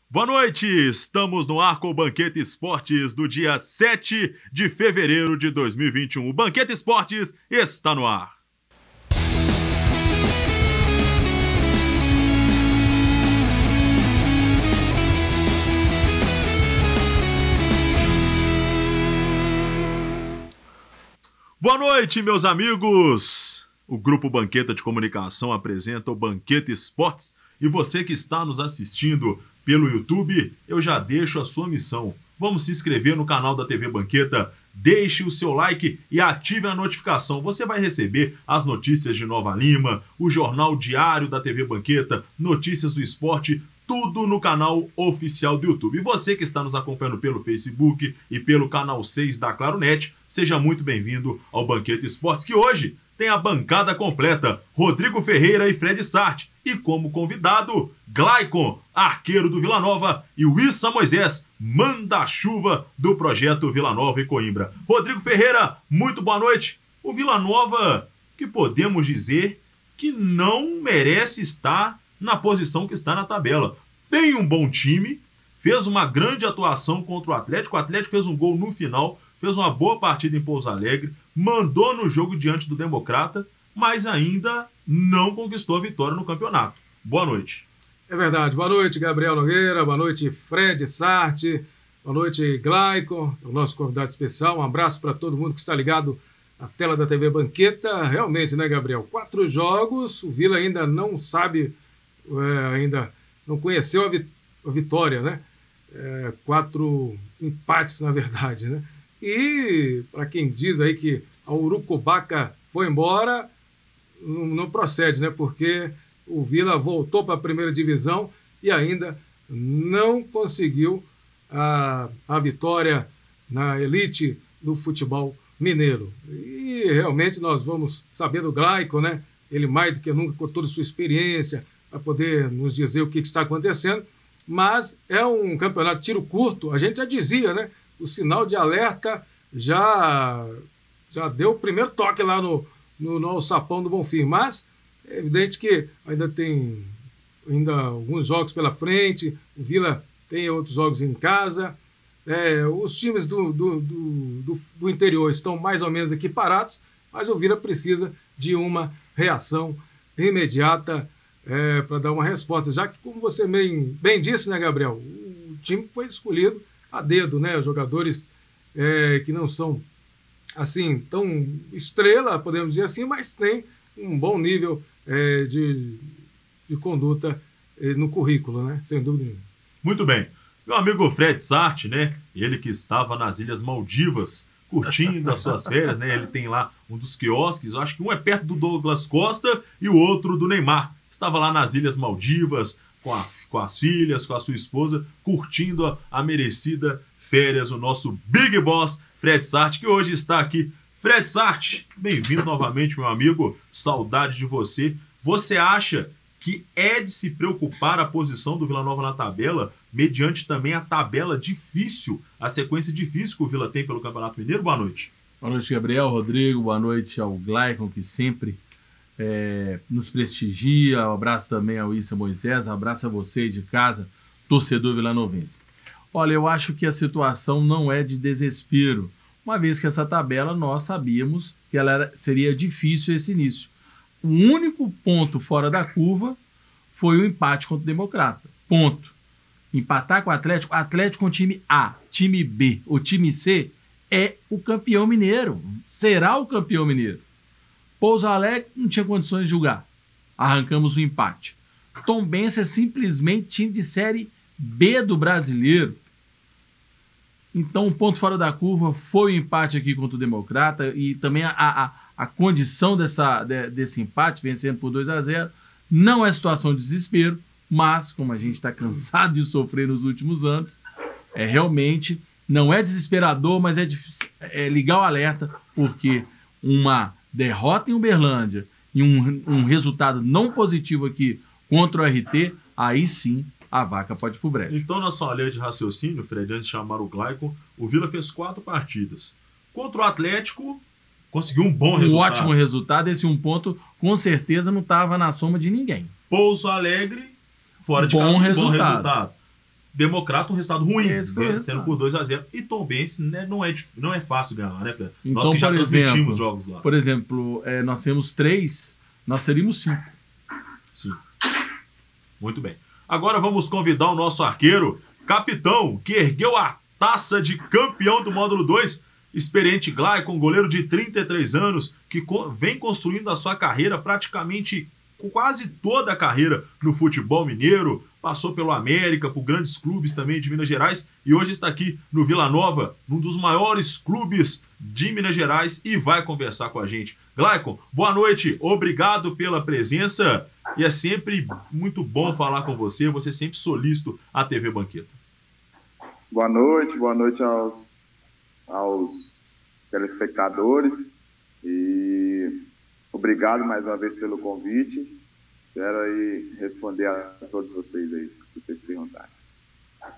Boa noite, estamos no ar com o Banquete Esportes do dia 7 de fevereiro de 2021. O Banquete Esportes está no ar. Boa noite, meus amigos! O Grupo Banqueta de Comunicação apresenta o Banquete Esportes e você que está nos assistindo pelo YouTube, eu já deixo a sua missão. Vamos se inscrever no canal da TV Banqueta, deixe o seu like e ative a notificação. Você vai receber as notícias de Nova Lima, o jornal diário da TV Banqueta, notícias do esporte, tudo no canal oficial do YouTube. E você que está nos acompanhando pelo Facebook e pelo canal 6 da Claronet, seja muito bem-vindo ao Banquete Esportes, que hoje tem a bancada completa, Rodrigo Ferreira e Fred Sart. E como convidado, Glaicon, arqueiro do Vila Nova, e o Issa Moisés, manda-chuva do projeto Vila Nova e Coimbra. Rodrigo Ferreira, muito boa noite. O Vila Nova, que podemos dizer que não merece estar na posição que está na tabela. Tem um bom time, fez uma grande atuação contra o Atlético fez um gol no final, fez uma boa partida em Pouso Alegre, mandou no jogo diante do Democrata, mas ainda não conquistou a vitória no campeonato. Boa noite. É verdade. Boa noite, Gabriel Nogueira. Boa noite, Fred Sart. Boa noite, Glaicon, o nosso convidado especial. Um abraço para todo mundo que está ligado na tela da TV Banqueta. Realmente, né, Gabriel? 4 jogos, o Vila ainda não sabe, ainda não conheceu a vitória, né? 4 empates, na verdade, né? E, para quem diz aí que a Urucubaca foi embora, não procede, né? Porque o Vila voltou para a primeira divisão e ainda não conseguiu a vitória na elite do futebol mineiro. E realmente nós vamos saber do Glaicon, né? Ele mais do que nunca, com toda a sua experiência, para poder nos dizer o que está acontecendo. Mas é um campeonato de tiro curto, a gente já dizia, né? O sinal de alerta já deu o primeiro toque lá no alçapão do Bonfim, mas é evidente que ainda tem alguns jogos pela frente, o Vila tem outros jogos em casa, os times do interior estão mais ou menos equiparados, mas o Vila precisa de uma reação imediata para dar uma resposta, já que, como você bem disse, né, Gabriel, o time foi escolhido a dedo, né, os jogadores que não são assim, tão estrela, podemos dizer assim, mas tem um bom nível de conduta no currículo, né? Sem dúvida nenhuma. Muito bem. Meu amigo Fred Sart, né? Ele que estava nas Ilhas Maldivas, curtindo as suas férias, né? Ele tem lá um dos quiosques, eu acho que um é perto do Douglas Costa e o outro do Neymar. Estava lá nas Ilhas Maldivas, com as filhas, com a sua esposa, curtindo a merecida férias, o nosso Big Boss, Fred Sart, que hoje está aqui. Fred Sart, bem-vindo novamente, meu amigo. Saudade de você. Você acha que é de se preocupar a posição do Vila Nova na tabela, mediante também a tabela difícil, a sequência difícil que o Vila tem pelo Campeonato Mineiro? Boa noite. Boa noite, Gabriel, Rodrigo. Boa noite ao Glaicon, que sempre nos prestigia. Um abraço também ao Issa Moisés. Um abraço a você de casa, torcedor vilanovense. Olha, eu acho que a situação não é de desespero, uma vez que essa tabela nós sabíamos que seria difícil esse início. O único ponto fora da curva foi o empate contra o Democrata. Ponto. Empatar com o Atlético com o time A, time B ou time C é o campeão mineiro. Será o campeão mineiro. Pouso Alegre não tinha condições de jogar. Arrancamos o empate. Tombense é simplesmente time de Série B do brasileiro. Então, o ponto fora da curva foi o empate aqui contra o Democrata e também a condição desse empate, vencendo por 2-0, não é situação de desespero, mas, como a gente está cansado de sofrer nos últimos anos, realmente não é desesperador, mas é ligar o alerta, porque uma derrota em Uberlândia e um resultado não positivo aqui contra o RT, aí sim a vaca pode ir pro brejo. Então, na sua linha de raciocínio, Fred, antes de chamar o Glaicon, o Vila fez 4 partidas. Contra o Atlético, conseguiu um bom resultado. Um ótimo resultado. Esse 1 ponto, com certeza, não estava na soma de ninguém. Pouso Alegre, fora de casa, bom resultado. Democrata um resultado ruim, Esse foi o vencendo resultado. por 2-0. E Tombense, né, não é fácil ganhar, né, Fé? Então, Nós que já por transmitimos exemplo, jogos lá. Por exemplo, nós temos 3, nós seríamos 5. Sim. Muito bem. Agora vamos convidar o nosso arqueiro, capitão, que ergueu a taça de campeão do módulo 2, experiente Glaicon, goleiro de 33 anos, que vem construindo a sua carreira praticamente quase toda a carreira no futebol mineiro, passou pelo América, por grandes clubes também de Minas Gerais e hoje está aqui no Vila Nova, um dos maiores clubes de Minas Gerais e vai conversar com a gente. Glaicon, boa noite, obrigado pela presença e é sempre muito bom falar com você, você sempre solícito à TV Banqueta. Boa noite aos telespectadores e obrigado mais uma vez pelo convite. Quero aí responder a todos vocês aí, se vocês perguntarem.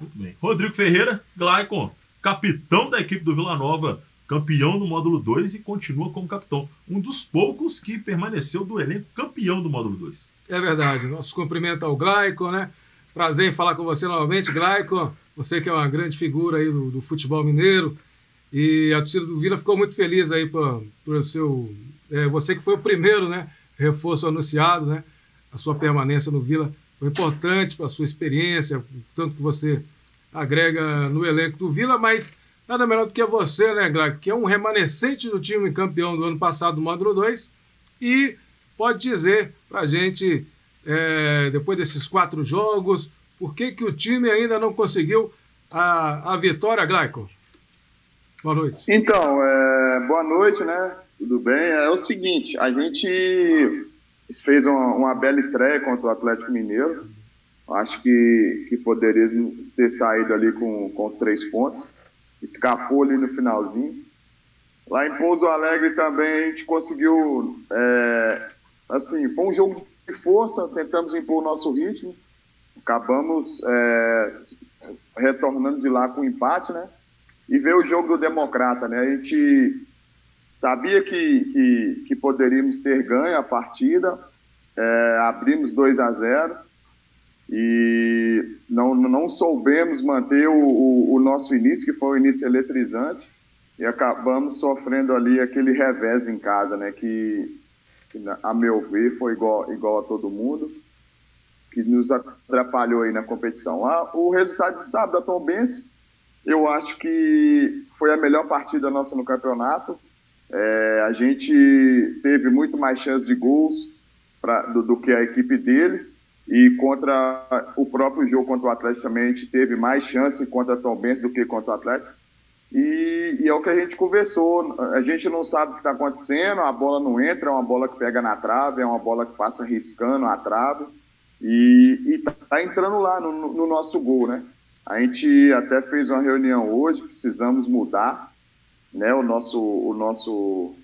Muito bem. Rodrigo Ferreira, Glaicon, capitão da equipe do Vila Nova, campeão do módulo 2 e continua como capitão. Um dos poucos que permaneceu do elenco campeão do módulo 2. É verdade. Nosso cumprimento ao Glaicon, né? Prazer em falar com você novamente, Glaicon. Você que é uma grande figura aí do futebol mineiro. E a torcida do Vila ficou muito feliz aí por seu... você que foi o primeiro, né? Reforço anunciado, né? A sua permanência no Vila foi importante para a sua experiência, tanto que você agrega no elenco do Vila, mas nada melhor do que você, né, Glaicon? Que é um remanescente do time campeão do ano passado do módulo 2 e pode dizer para a gente, depois desses 4 jogos, por que o time ainda não conseguiu a vitória, Glaicon? Boa noite. Então, boa noite, né? Tudo bem? É o seguinte, a gente fez uma bela estreia contra o Atlético Mineiro. Acho que poderíamos ter saído ali com os 3 pontos. Escapou ali no finalzinho. Lá em Pouso Alegre também a gente conseguiu... assim, foi um jogo de força, tentamos impor o nosso ritmo. Acabamos retornando de lá com empate, né? E veio o jogo do Democrata, né? A gente sabia que poderíamos ter ganho a partida, abrimos 2-0 e não soubemos manter o nosso início, que foi um início eletrizante, e acabamos sofrendo ali aquele revés em casa, né? Que a meu ver, foi igual a todo mundo, que nos atrapalhou aí na competição. O resultado de sábado da Tombense, eu acho que foi a melhor partida nossa no campeonato. A gente teve muito mais chance de gols do que a equipe deles, e contra o próprio jogo contra o Atlético também a gente teve mais chance contra a Tombense do que contra o Atlético. E é o que a gente conversou, a gente não sabe o que está acontecendo, a bola não entra, é uma bola que pega na trave, é uma bola que passa riscando a trave, e tá entrando lá no nosso gol, né? A gente até fez uma reunião hoje, precisamos mudar, né, o nosso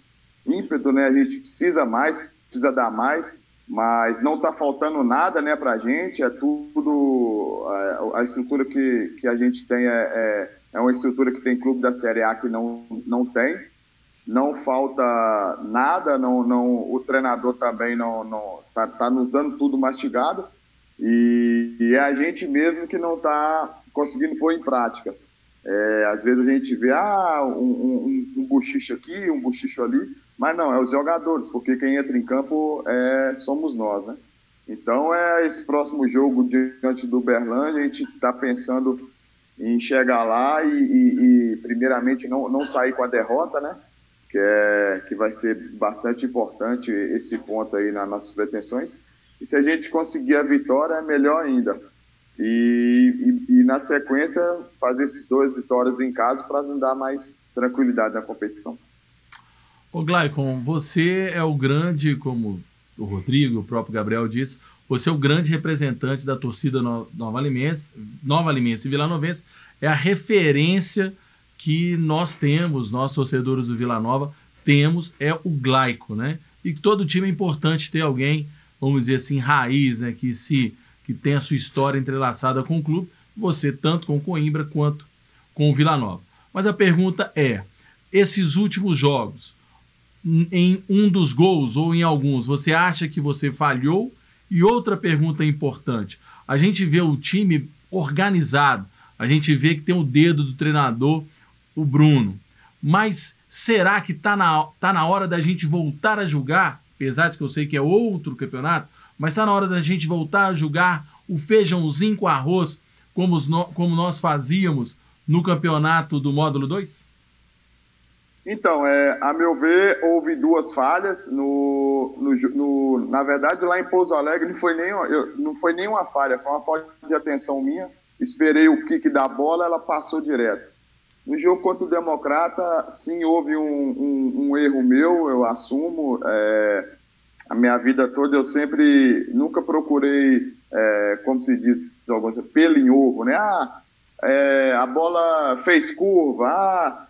ímpeto, né? A gente precisa dar mais, mas não está faltando nada, né, para a gente, é tudo, a estrutura que a gente tem é uma estrutura que tem clube da Série A que não tem, não falta nada, o treinador também tá nos dando tudo mastigado, e é a gente mesmo que não está conseguindo pôr em prática. Às vezes a gente vê um bochicho aqui, um bochicho ali, mas não, é os jogadores, porque quem entra em campo somos nós, né? Então, esse próximo jogo diante do Uberlândia, a gente está pensando em chegar lá e primeiramente não sair com a derrota, né? Que vai ser bastante importante esse ponto aí nas nossas pretensões. E se a gente conseguir a vitória, é melhor ainda. E na sequência, fazer esses 2 vitórias em casa para nos dar mais tranquilidade na competição. Ô Glaicon, você é o grande, como o Rodrigo, o próprio Gabriel disse, você é o grande representante da torcida Nova Alimense e Vila Novense, é a referência que nós temos, nós torcedores do Vila Nova, temos, é o Glaicon, né? E todo time é importante ter alguém, vamos dizer assim, raiz, né? Que tem a sua história entrelaçada com o clube, você tanto com o Coimbra quanto com o Vila Nova. Mas a pergunta é, esses últimos jogos, em um dos gols ou em alguns, você acha que você falhou? E outra pergunta importante, a gente vê o time organizado. A gente vê que tem o dedo do treinador, o Bruno. Mas será que tá na hora da gente voltar a jogar? Apesar de que eu sei que é outro campeonato, mas está na hora da gente voltar a jogar o feijãozinho com arroz como nós fazíamos no campeonato do módulo 2? Então, a meu ver, houve duas falhas. Na verdade, lá em Pouso Alegre não foi nenhuma falha, foi uma falta de atenção minha. Esperei o kick da bola, ela passou direto. No jogo contra o Democrata, sim, houve um erro meu, eu assumo. A minha vida toda eu nunca procurei, como se diz, pelo em ovo, né? A bola fez curva,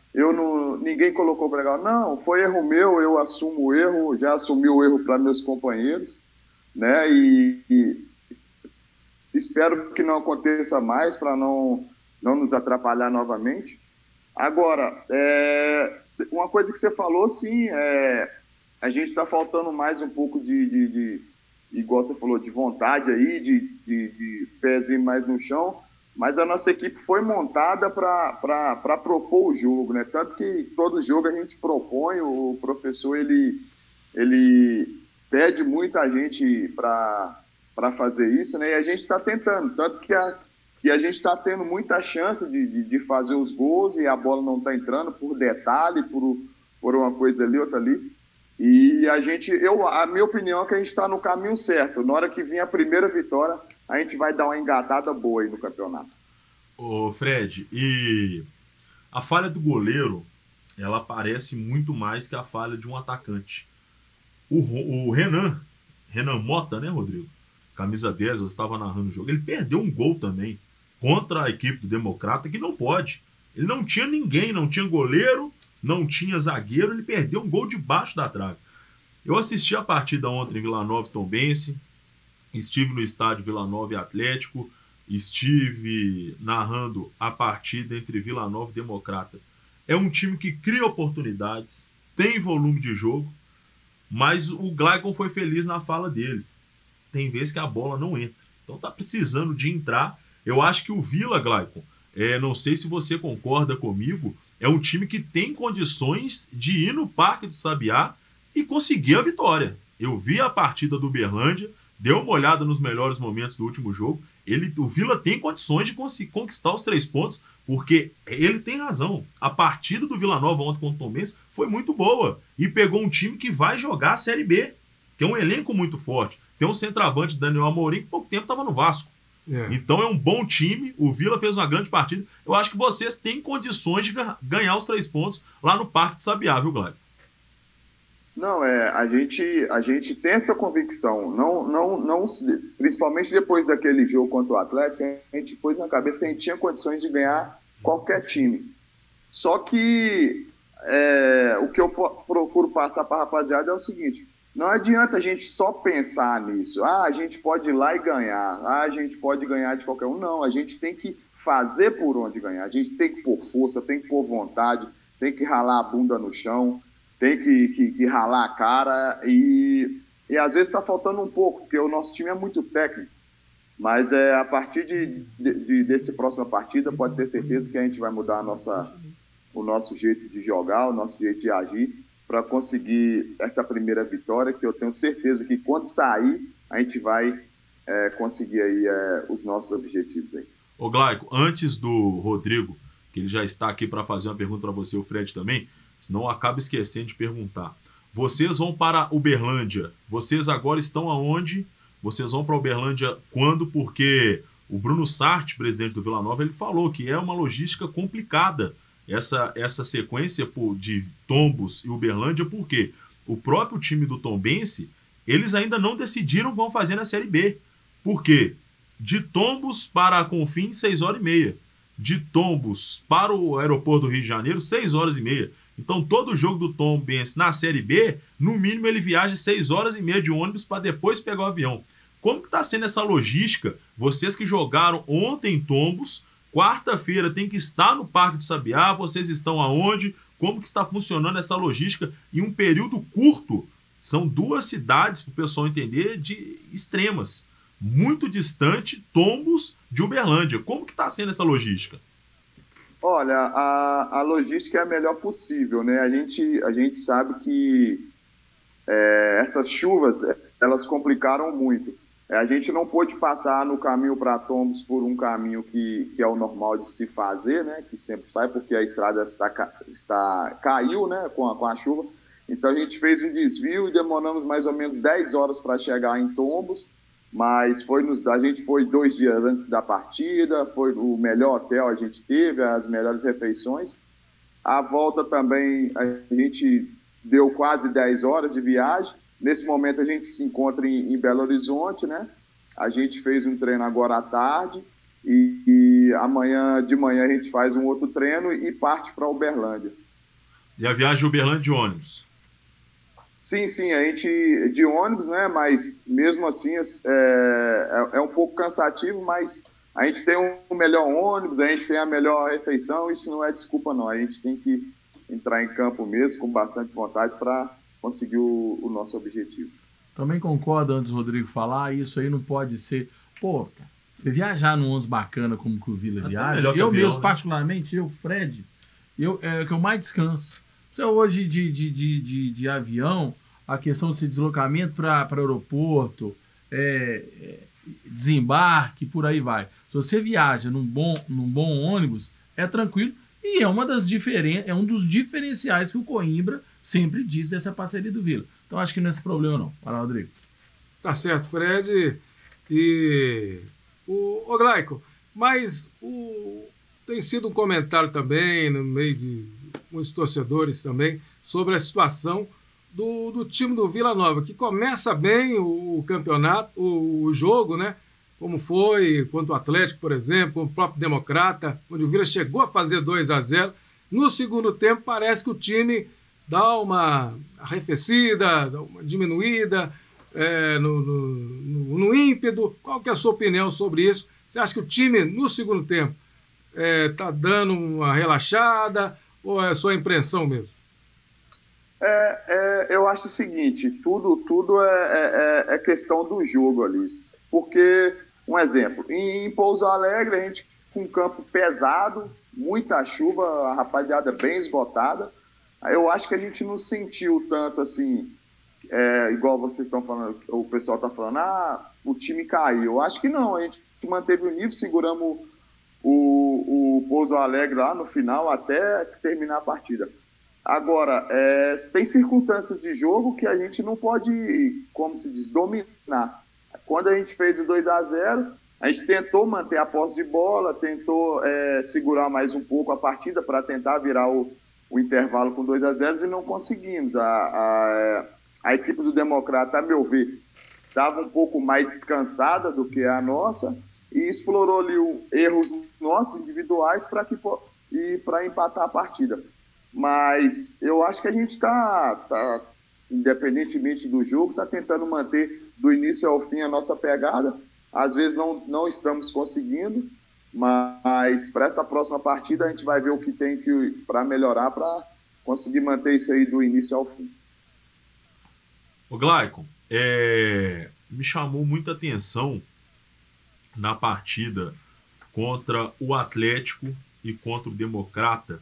ninguém colocou para legal. Não, foi erro meu, eu assumo o erro, já assumi o erro para meus companheiros, né? E espero que não aconteça mais para não nos atrapalhar novamente. Agora, uma coisa que você falou, sim, a gente está faltando mais um pouco igual você falou, de vontade aí, de pezinho mais no chão, mas a nossa equipe foi montada para propor o jogo, né? Tanto que todo jogo a gente propõe, o professor ele pede muito a gente para fazer isso, né? E a gente está tentando, tanto que a gente está tendo muita chance de fazer os gols e a bola não está entrando por detalhe, por uma coisa ali, outra ali. E a minha opinião é que a gente está no caminho certo. Na hora que vir a primeira vitória, a gente vai dar uma engatada boa aí no campeonato. Ô Fred, e a falha do goleiro, ela parece muito mais que a falha de um atacante. O Renan Mota, né, Rodrigo? Camisa 10, eu estava narrando o jogo, ele perdeu um gol também contra a equipe do Democrata, que não pode. Ele não tinha ninguém, não tinha goleiro, não tinha zagueiro, ele perdeu um gol debaixo da trave. Eu assisti a partida ontem em Vila Nova e Tombense, estive no estádio Vila Nova e Atlético, estive narrando a partida entre Vila Nova e Democrata. É um time que cria oportunidades, tem volume de jogo, mas o Glaicon foi feliz na fala dele. Tem vezes que a bola não entra. Então tá precisando de entrar. Eu acho que o Vila, Glaicon, não sei se você concorda comigo, é um time que tem condições de ir no Parque do Sabiá e conseguir a vitória. Eu vi a partida do Uberlândia, dei uma olhada nos melhores momentos do último jogo. O Vila tem condições de conquistar os 3 pontos, porque ele tem razão. A partida do Vila Nova ontem contra o Tombense foi muito boa e pegou um time que vai jogar a Série B, que é um elenco muito forte. Tem um centroavante, Daniel Amorim, que há pouco tempo estava no Vasco. Então é um bom time, o Vila fez uma grande partida. Eu acho que vocês têm condições de ganhar os 3 pontos lá no Parque de Sabiá, viu, Glaico? Não, a gente tem essa convicção, não, principalmente depois daquele jogo contra o Atlético, a gente pôs na cabeça que a gente tinha condições de ganhar qualquer time. Só que o que eu procuro passar para a rapaziada é o seguinte: não adianta a gente só pensar nisso. A gente pode ir lá e ganhar. A gente pode ganhar de qualquer um. Não, a gente tem que fazer por onde ganhar. A gente tem que pôr força, tem que pôr vontade, tem que ralar a bunda no chão, tem que ralar a cara. E às vezes está faltando um pouco, porque o nosso time é muito técnico. Mas a partir dessa próxima partida, pode ter certeza que a gente vai mudar o nosso jeito de jogar, o nosso jeito de agir, para conseguir essa primeira vitória, que eu tenho certeza que quando sair, a gente vai conseguir aí os nossos objetivos aí. Ô Glaico, antes do Rodrigo, que ele já está aqui para fazer uma pergunta para você, o Fred também, senão eu acabo esquecendo de perguntar. Vocês vão para Uberlândia, vocês agora estão aonde? Vocês vão para Uberlândia quando? Porque o Bruno Sarti, presidente do Vila Nova, ele falou que é uma logística complicada essa sequência de Tombos e Uberlândia, porque o próprio time do Tombense, eles ainda não decidiram o que vão fazer na Série B. Por quê? De Tombos para a Confins, 6h30. De Tombos para o aeroporto do Rio de Janeiro, 6h30. Então todo jogo do Tombense na Série B, no mínimo ele viaja 6h30 de ônibus para depois pegar o avião. Como que está sendo essa logística? Vocês que jogaram ontem em Tombos, quarta-feira tem que estar no Parque do Sabiá, vocês estão aonde? Como que está funcionando essa logística em um período curto? São 2 cidades, para o pessoal entender, de extremas. muito distante, Tombos de Uberlândia. Como que está sendo essa logística? Olha, a logística é a melhor possível, né? A gente sabe que essas chuvas, elas complicaram muito. A gente não pôde passar no caminho para Tombos por um caminho que é o normal de se fazer, né? Que sempre se faz, porque a estrada caiu, né? Com a chuva. Então a gente fez um desvio e demoramos mais ou menos 10 horas para chegar em Tombos, mas a gente foi 2 dias antes da partida, foi o melhor hotel a gente teve, as melhores refeições. A volta também a gente deu quase 10 horas de viagem. Nesse momento a gente se encontra em Belo Horizonte, né? A gente fez um treino agora à tarde e amanhã de manhã a gente faz um outro treino e parte para Uberlândia. E a viagem de Uberlândia de ônibus? Sim, a gente de ônibus, né? Mas mesmo assim é um pouco cansativo, mas a gente tem um melhor ônibus, a gente tem a melhor refeição, isso não é desculpa não, a gente tem que entrar em campo mesmo com bastante vontade para conseguir o nosso objetivo. Também concordo, antes do Rodrigo falar, isso aí não pode ser... Pô, cara, você viajar num ônibus bacana como que o Vila viaja, eu mesmo, particularmente, Fred, é o que eu mais descanso. Hoje de avião, a questão desse deslocamento para aeroporto, desembarque, por aí vai. Se você viaja num bom ônibus, é tranquilo e é um dos diferenciais que o Coimbra sempre diz dessa parceria do Vila. Então acho que não é esse problema não. Vai lá, Rodrigo. Tá certo, Fred. E o Glaico, mas tem sido um comentário também no meio de muitos torcedores também sobre a situação do time do Vila Nova, que começa bem o campeonato, o jogo, né? Como foi contra o Atlético, por exemplo, com o próprio Democrata, onde o Vila chegou a fazer 2-0. No segundo tempo, parece que o time dá uma arrefecida, dá uma diminuída no ímpeto. Qual que é a sua opinião sobre isso? Você acha que o time, no segundo tempo, está dando uma relaxada ou é só impressão mesmo? Eu acho o seguinte, tudo é questão do jogo ali. Porque, um exemplo, em Pouso Alegre, a gente com um campo pesado, muita chuva, a rapaziada bem esgotada. Eu acho que a gente não sentiu tanto assim, igual vocês estão falando, o pessoal está falando, o time caiu. Eu acho que não, a gente manteve o nível, seguramos o Pouso Alegre lá no final até terminar a partida. Agora, tem circunstâncias de jogo que a gente não pode, como se diz, dominar. Quando a gente fez o 2-0, a gente tentou manter a posse de bola, tentou segurar mais um pouco a partida para tentar virar o intervalo com 2-0 e não conseguimos. A equipe do Democrata, a meu ver, estava um pouco mais descansada do que a nossa e explorou ali erros nossos individuais para empatar a partida. Mas eu acho que a gente está, independentemente do jogo, está tentando manter do início ao fim a nossa pegada. Às vezes não estamos conseguindo, mas para essa próxima partida a gente vai ver o que tem para melhorar para conseguir manter isso aí do início ao fim. O Glaicon, me chamou muita atenção na partida contra o Atlético e contra o Democrata.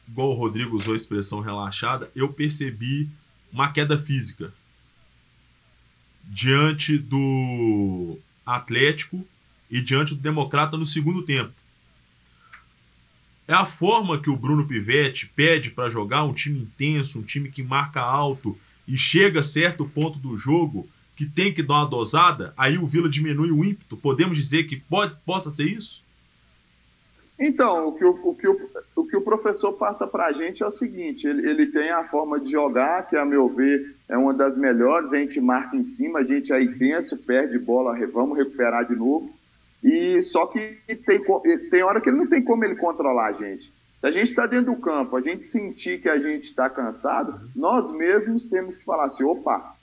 Igual o Rodrigo usou a expressão relaxada, eu percebi uma queda física diante do Atlético e diante do Democrata no segundo tempo. É a forma que o Bruno Pivetti pede para jogar, um time intenso, um time que marca alto e chega a certo ponto do jogo que tem que dar uma dosada, aí o Vila diminui o ímpeto. Podemos dizer que possa ser isso? Então, o que o professor passa para a gente é o seguinte, ele tem a forma de jogar, que a meu ver é uma das melhores, a gente marca em cima, a gente é intenso, perde bola, vamos recuperar de novo, e só que tem hora que ele não tem como ele controlar a gente. Se a gente está dentro do campo, a gente sentir que a gente está cansado, nós mesmos temos que falar assim, opa,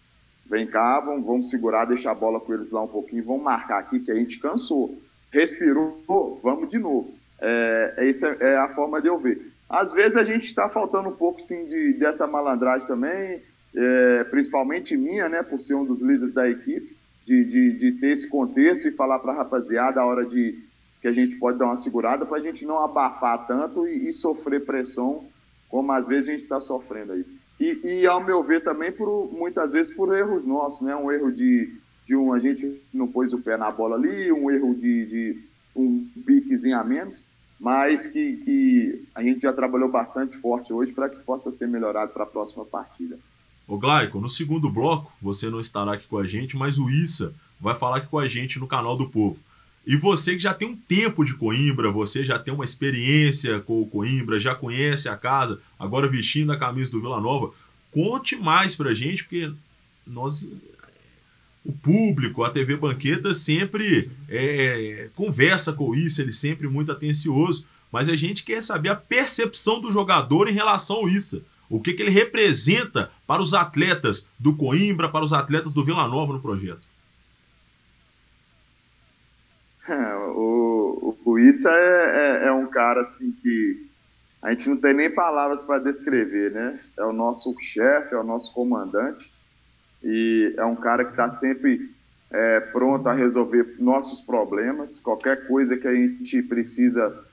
vem cá, vamos segurar, deixar a bola com eles lá um pouquinho, vamos marcar aqui que a gente cansou, respirou, vamos de novo. Essa é a forma de eu ver. Às vezes a gente está faltando um pouco sim, dessa malandragem também, principalmente minha, né, por ser um dos líderes da equipe, de ter esse contexto e falar para a rapaziada a hora que a gente pode dar uma segurada para a gente não abafar tanto e sofrer pressão como às vezes a gente está sofrendo aí. E ao meu ver também muitas vezes por erros nossos, né? Um erro a gente não pôs o pé na bola ali, um erro de um piquezinho a menos, mas que a gente já trabalhou bastante forte hoje para que possa ser melhorado para a próxima partida. Ô Glaico, no segundo bloco você não estará aqui com a gente, mas o Issa vai falar aqui com a gente no canal do Povo. E você que já tem um tempo de Coimbra, você já tem uma experiência com o Coimbra, já conhece a casa, agora vestindo a camisa do Vila Nova, conte mais pra gente, porque o público, a TV Banqueta sempre conversa com isso, ele sempre muito atencioso, mas a gente quer saber a percepção do jogador em relação ao Issa. O que ele representa para os atletas do Coimbra, para os atletas do Vila Nova no projeto. O Issa é um cara assim que a gente não tem nem palavras para descrever, né? É o nosso chefe, é o nosso comandante e é um cara que está sempre pronto a resolver nossos problemas. Qualquer coisa que a gente precisa,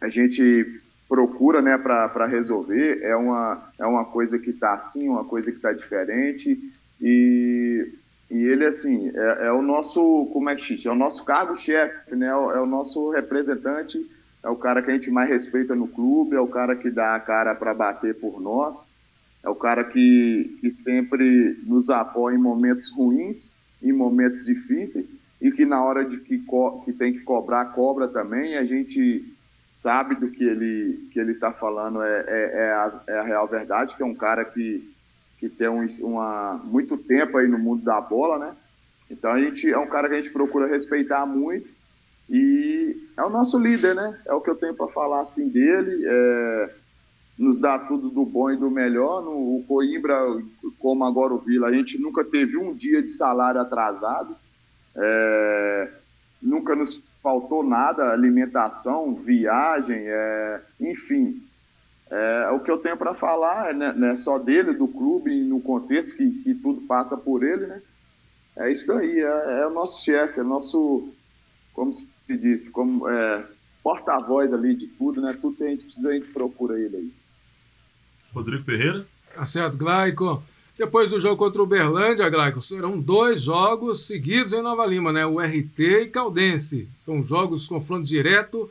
a gente procura, né, para resolver. É uma coisa que está assim, uma coisa que está diferente e ele, assim, é o nosso, como é que chama? É o nosso cargo-chefe, né? É o nosso representante, é o cara que a gente mais respeita no clube, é o cara que dá a cara para bater por nós, é o cara que sempre nos apoia em momentos ruins, em momentos difíceis, e que na hora de que tem que cobrar, cobra também, e a gente sabe do que ele está falando, é a real verdade, que é um cara que tem muito tempo aí no mundo da bola, né? Então a gente é um cara que a gente procura respeitar muito e é o nosso líder, né? É o que eu tenho para falar assim dele, nos dá tudo do bom e do melhor. O Coimbra, como agora o Vila, a gente nunca teve um dia de salário atrasado, nunca nos faltou nada, alimentação, viagem, enfim. O que eu tenho para falar não é só dele, do clube, e no contexto que tudo passa por ele, né? É isso aí, é o nosso chefe, é o nosso, como se diz, porta-voz ali de tudo, né? Tudo que a gente precisa, a gente procura ele aí. Rodrigo Ferreira. Tá certo, Glaico. Depois do jogo contra o Uberlândia, Glaico, serão 2 jogos seguidos em Nova Lima, né? O RT e Caldense. São jogos confronto direto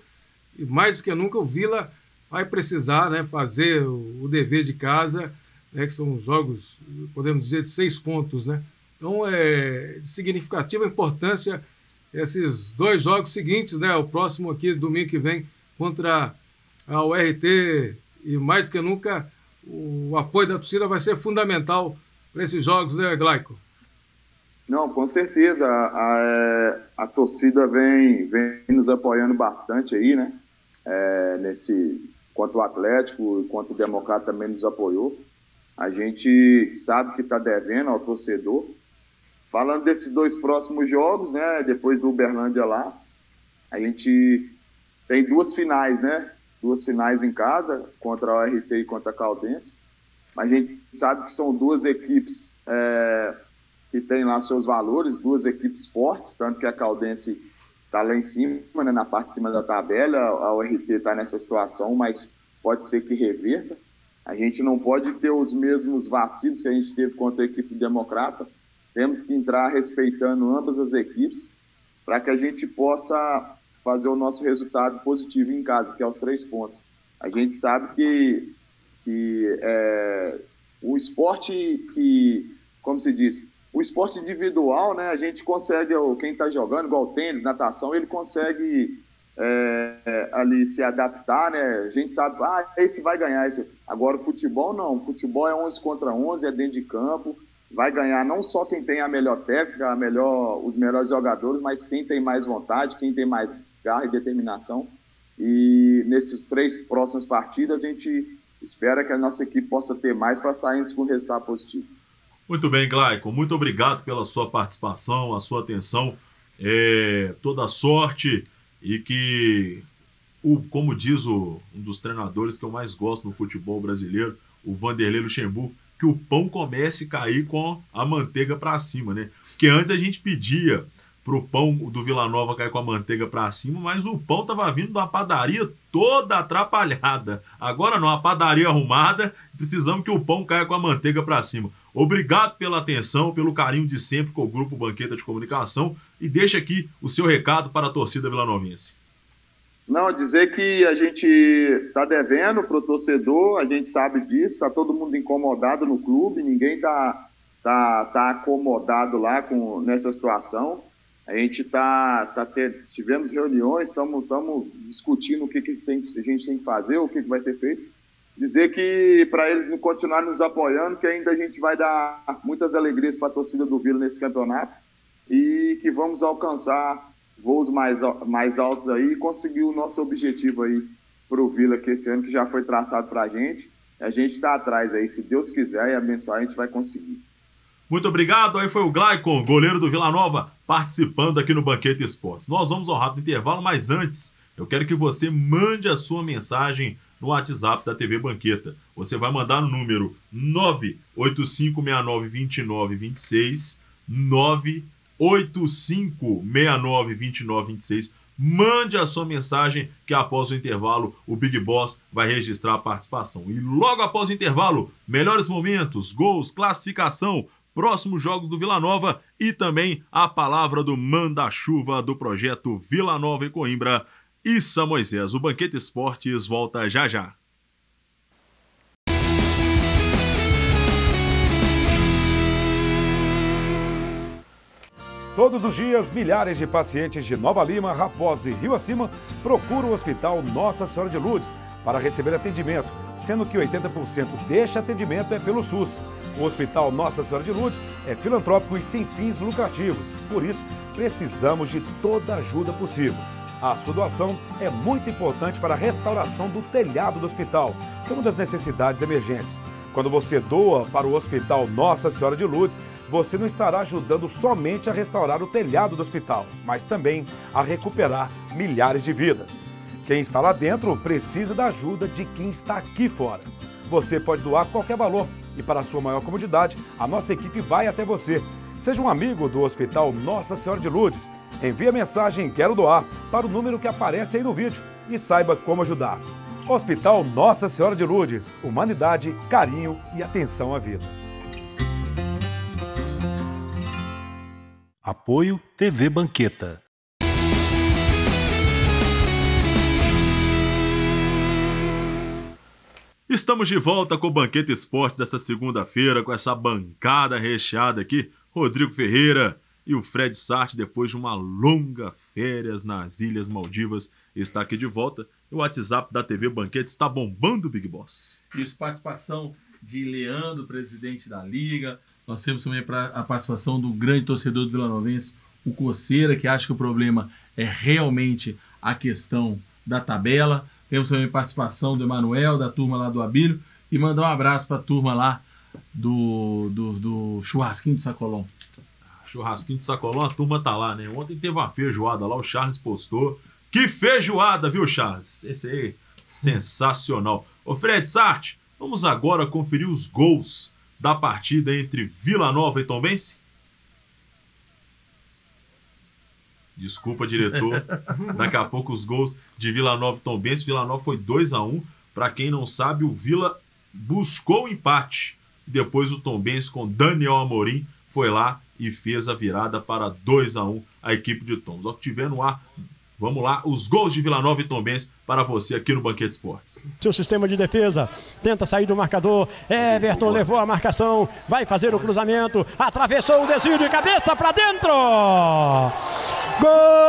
e mais do que nunca o Vila vai precisar, né, fazer o dever de casa, né, que são jogos, podemos dizer, de 6 pontos, né? Então é de significativa importância esses 2 jogos seguintes, né? O próximo aqui, domingo que vem, contra a URT, e mais do que nunca o apoio da torcida vai ser fundamental para esses jogos, né, Glaico? Não, com certeza. A torcida vem nos apoiando bastante aí, né? Quanto o Atlético, quanto o Democrata também nos apoiou. A gente sabe que está devendo ao torcedor. Falando desses 2 próximos jogos, né? Depois do Uberlândia lá, a gente tem 2 finais, né? 2 finais em casa, contra a ORT e contra a Caldense. Mas a gente sabe que são 2 equipes que têm lá seus valores, 2 equipes fortes, tanto que a Caldense está lá em cima, né, na parte de cima da tabela, a URT está nessa situação, mas pode ser que reverta. A gente não pode ter os mesmos vacilos que a gente teve contra a equipe democrata. Temos que entrar respeitando ambas as equipes para que a gente possa fazer o nosso resultado positivo em casa, que é os 3 pontos. A gente sabe que o esporte como se diz, o esporte individual, né, a gente consegue, quem está jogando, igual tênis, natação, ele consegue ali se adaptar, né? A gente sabe, esse vai ganhar. Agora o futebol não, o futebol é 11 contra 11, é dentro de campo, vai ganhar não só quem tem a melhor técnica, os melhores jogadores, mas quem tem mais vontade, quem tem mais garra e determinação. E nesses 3 próximos partidos a gente espera que a nossa equipe possa ter mais para sairmos com um resultado positivo. Muito bem, Glaico. Muito obrigado pela sua participação, a sua atenção. Toda a sorte e que, como diz um dos treinadores que eu mais gosto no futebol brasileiro, o Vanderlei Luxemburgo, que o pão comece a cair com a manteiga para cima, né? Porque antes a gente pedia pro pão do Vila Nova cair com a manteiga para cima, mas o pão tava vindo da padaria toda atrapalhada. Agora não, a padaria arrumada, precisamos que o pão caia com a manteiga para cima. Obrigado pela atenção, pelo carinho de sempre com o Grupo Banqueta de Comunicação e deixa aqui o seu recado para a torcida vilanovense. Não, dizer que a gente está devendo para o torcedor, a gente sabe disso, está todo mundo incomodado no clube, ninguém tá acomodado lá nessa situação. A gente tivemos reuniões, estamos discutindo o que a gente tem que fazer, o que vai ser feito. Dizer que para eles continuarem nos apoiando, que ainda a gente vai dar muitas alegrias para a torcida do Vila nesse campeonato e que vamos alcançar voos mais altos aí e conseguir o nosso objetivo aí para o Vila, que esse ano que já foi traçado para a gente. A gente está atrás aí, se Deus quiser e abençoar, a gente vai conseguir. Muito obrigado, aí foi o Glaicon, goleiro do Vila Nova, participando aqui no Banqueta Esportes. Nós vamos ao rápido intervalo, mas antes, eu quero que você mande a sua mensagem no WhatsApp da TV Banqueta. Você vai mandar no número 985692926, 985692926. Mande a sua mensagem que após o intervalo o Big Boss vai registrar a participação. E logo após o intervalo, melhores momentos, gols, classificação, próximos jogos do Vila Nova e também a palavra do manda-chuva do projeto Vila Nova e Coimbra, Issa Moisés. O Banqueta Esportes volta já já. Todos os dias, milhares de pacientes de Nova Lima, Raposo e Rio Acima procuram o Hospital Nossa Senhora de Lourdes para receber atendimento, sendo que 80% deste atendimento é pelo SUS. O Hospital Nossa Senhora de Lourdes é filantrópico e sem fins lucrativos, por isso precisamos de toda a ajuda possível. A sua doação é muito importante para a restauração do telhado do hospital, que é uma das necessidades emergentes. Quando você doa para o Hospital Nossa Senhora de Lourdes, você não estará ajudando somente a restaurar o telhado do hospital, mas também a recuperar milhares de vidas. Quem está lá dentro precisa da ajuda de quem está aqui fora. Você pode doar qualquer valor e, para a sua maior comodidade, a nossa equipe vai até você. Seja um amigo do Hospital Nossa Senhora de Lourdes. Envie a mensagem "Quero doar" para o número que aparece aí no vídeo e saiba como ajudar. Hospital Nossa Senhora de Lourdes, humanidade, carinho e atenção à vida. Apoio TV Banqueta. Estamos de volta com o Banqueta Esportes dessa segunda-feira, com essa bancada recheada aqui, Rodrigo Ferreira e o Fred Sarti, depois de uma longa férias nas Ilhas Maldivas, está aqui de volta. O WhatsApp da TV Banqueta está bombando, Big Boss. Isso, participação de Leandro, presidente da Liga. Nós temos também a participação do grande torcedor do vilanovense, o Coceira, que acha que o problema é realmente a questão da tabela. Temos também participação do Emanuel, da turma lá do Abílio. E mandar um abraço para a turma lá do Churrasquinho do Sacolão. Churrasquinho de Sacolão, a turma tá lá, né? Ontem teve uma feijoada lá, o Charles postou. Que feijoada, viu, Charles? Esse aí, sensacional. Ô, Fred Sarti, vamos agora conferir os gols da partida entre Vila Nova e Tombense? Desculpa, diretor. Daqui a pouco os gols de Vila Nova e Tombense. Vila Nova foi 2-1. Para quem não sabe, o Vila buscou o empate. Depois o Tombense, com Daniel Amorim, foi lá e fez a virada para 2-1 a equipe de Tombos. Ao que tiver no ar, vamos lá, os gols de Vila Nova e Tombense para você aqui no Banquete Esportes. Seu sistema de defesa tenta sair do marcador. Everton levou a marcação, vai fazer o cruzamento, atravessou o desvio de cabeça para dentro. Gol!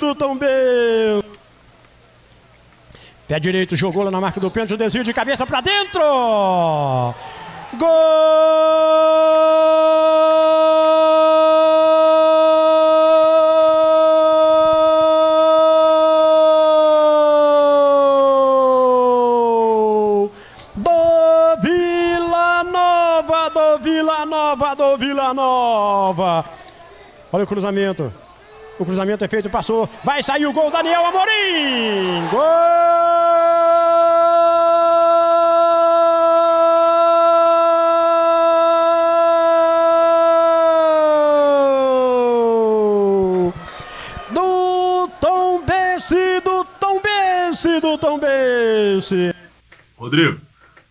Do Tombense. Pé direito, jogou lá na marca do pênalti, o desvio de cabeça para dentro. Gol do Vila Olha o cruzamento. O cruzamento é feito, passou. Vai sair o gol, Daniel Amorim! Gol! Do Tombense, do Tombense, do Tombense! Rodrigo,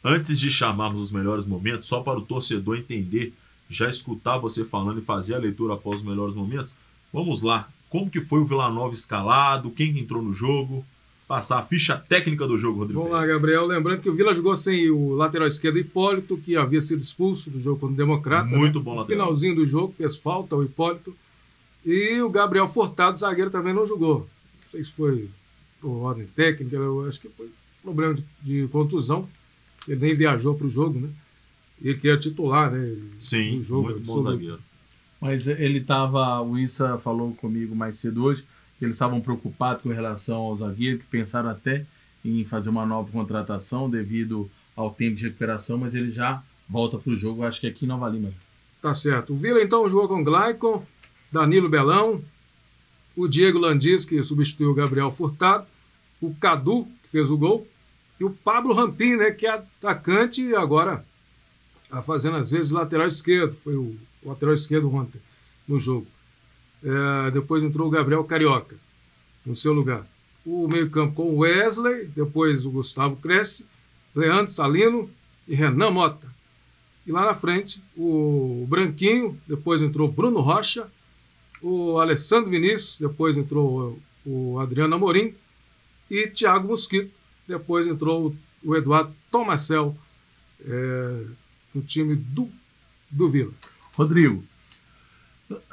antes de chamarmos os melhores momentos, só para o torcedor entender, já escutar você falando e fazer a leitura após os melhores momentos, vamos lá. Como que foi o Vila Nova escalado? Quem que entrou no jogo? Passar a ficha técnica do jogo, Rodrigo. Vamos lá, Gabriel. Lembrando que o Vila jogou sem o lateral esquerdo Hipólito, que havia sido expulso do jogo contra o Democrata. Muito bom lateral. lateral. No finalzinho do jogo, fez falta o Hipólito. E o Gabriel Furtado, zagueiro, também não jogou. Não sei se foi por ordem técnica, eu acho que foi problema de contusão. Ele nem viajou para o jogo, né? Ele que é titular, né? Sim, do jogo, muito bom zagueiro. Mas ele estava, o Issa falou comigo mais cedo hoje, que eles estavam preocupados com relação ao zagueiro, que pensaram até em fazer uma nova contratação devido ao tempo de recuperação, mas ele já volta para o jogo, acho que aqui em Nova Lima. Tá certo. O Vila então jogou com Glaicon, Danilo Belão, o Diego Landis, que substituiu o Gabriel Furtado, o Cadu, que fez o gol, e o Pablo Rampin, né, que é atacante e agora está fazendo às vezes lateral esquerdo, foi o lateral esquerdo ontem no jogo. Depois entrou o Gabriel Carioca no seu lugar. O meio-campo com o Wesley, depois o Gustavo Cresce, Leandro Salino e Renan Mota. E lá na frente, o Branquinho, depois entrou Bruno Rocha, o Alessandro Vinícius, depois entrou o Adriano Amorim e Thiago Mosquito, depois entrou o Eduardo Tomacel no time do Vila. Rodrigo,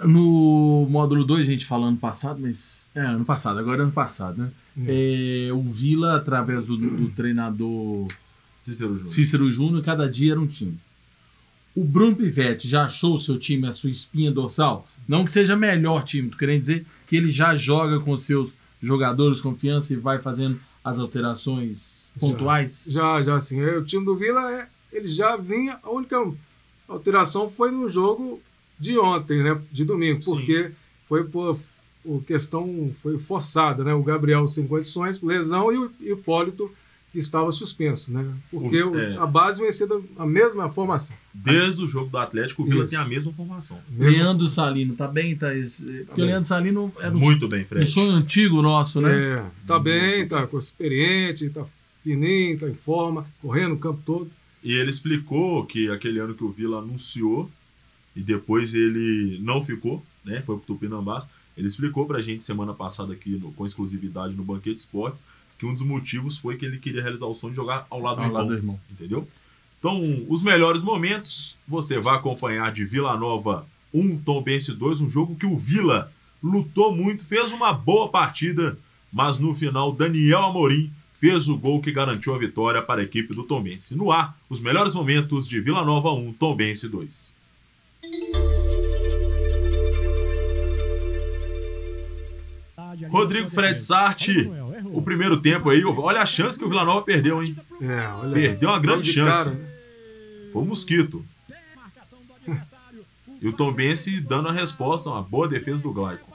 no módulo 2, a gente falou ano passado, mas... ano passado, agora é ano passado, né? O Vila, através do treinador Cícero Júnior, cada dia era um time. O Bruno Pivetti já achou o seu time, a sua espinha dorsal? Não que seja melhor time, tô querendo dizer que ele já joga com seus jogadores de confiança e vai fazendo as alterações pontuais? Já sim. O time do Vila, ele já vinha... A única alteração foi no jogo de ontem, né? De domingo, porque foi por questão foi forçada, né? O Gabriel sem condições, lesão, e o Hipólito que estava suspenso, né? Porque a base vai ser a mesma formação. Desde o jogo do Atlético, o Vila tem a mesma formação. Leandro Salino, tá bem? Porque o Leandro Salino era muito bem, Fred. Um sonho antigo nosso, né? Tá bem, tá experiente, tá fininho, tá em forma, correndo o campo todo. E ele explicou que aquele ano que o Vila anunciou e depois ele não ficou, né? Foi pro Tupinambás. Ele explicou pra gente semana passada aqui com exclusividade no Banquete Esportes que um dos motivos foi que ele queria realizar o sonho de jogar ao lado do irmão. Entendeu? Então, os melhores momentos você vai acompanhar de Vila Nova 1, Tombense 2, um jogo que o Vila lutou muito, fez uma boa partida, mas no final Daniel Amorim fez o gol que garantiu a vitória para a equipe do Tombense. No ar, os melhores momentos de Vila Nova 1, Tombense 2. Rodrigo Fred Sarti, o primeiro tempo aí, olha a chance que o Vila Nova perdeu, hein? Perdeu uma grande chance. Cara, né? Foi o Mosquito. E o Tombense dando a resposta, uma boa defesa do Glaicon.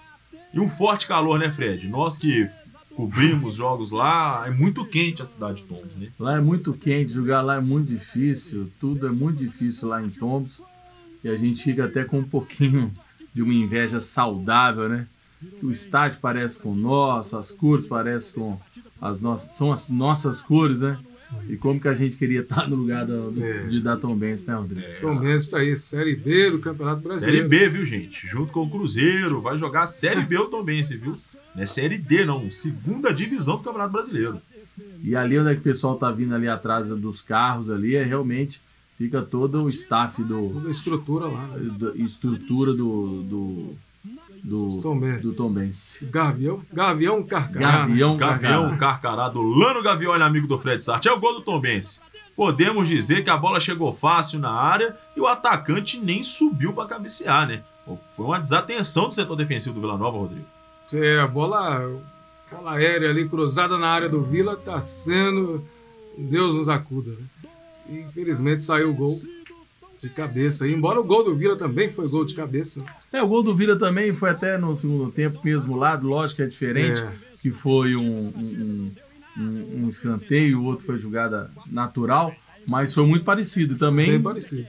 E um forte calor, né, Fred? Nós que cobrimos jogos lá, é muito quente a cidade de Tombos, né? Lá é muito quente, jogar lá é muito difícil, tudo é muito difícil lá em Tombos. E a gente fica até com um pouquinho de uma inveja saudável, né? O estádio parece com o nosso, as cores parecem com as nossas, são as nossas cores, né? E como que a gente queria estar no lugar de dar Tombense, né, Rodrigo? Tombense está aí, Série B do Campeonato Brasileiro. Série B, viu, gente? Junto com o Cruzeiro, vai jogar a Série B o Tombense, viu? Não é Série D, não. Segunda divisão do Campeonato Brasileiro. E ali onde é que o pessoal tá vindo ali atrás dos carros ali, realmente fica todo o staff toda a estrutura lá. Estrutura do Tombense. Gavião Carcará. Gavião Carcará do Lano Gavioli, amigo do Fred Sarti. É o gol do Tombense. Podemos dizer que a bola chegou fácil na área e o atacante nem subiu para cabecear, né? Foi uma desatenção do setor defensivo do Vila Nova, Rodrigo. A bola aérea ali cruzada na área do Vila tá sendo... Deus nos acuda, né? E, infelizmente saiu o gol. De cabeça. Embora o gol do Vila também foi gol de cabeça. O gol do Vila também foi até no segundo tempo, mesmo lado, lógico que é diferente, que foi um escanteio, o outro foi jogada natural, mas foi muito parecido também. Bem parecido.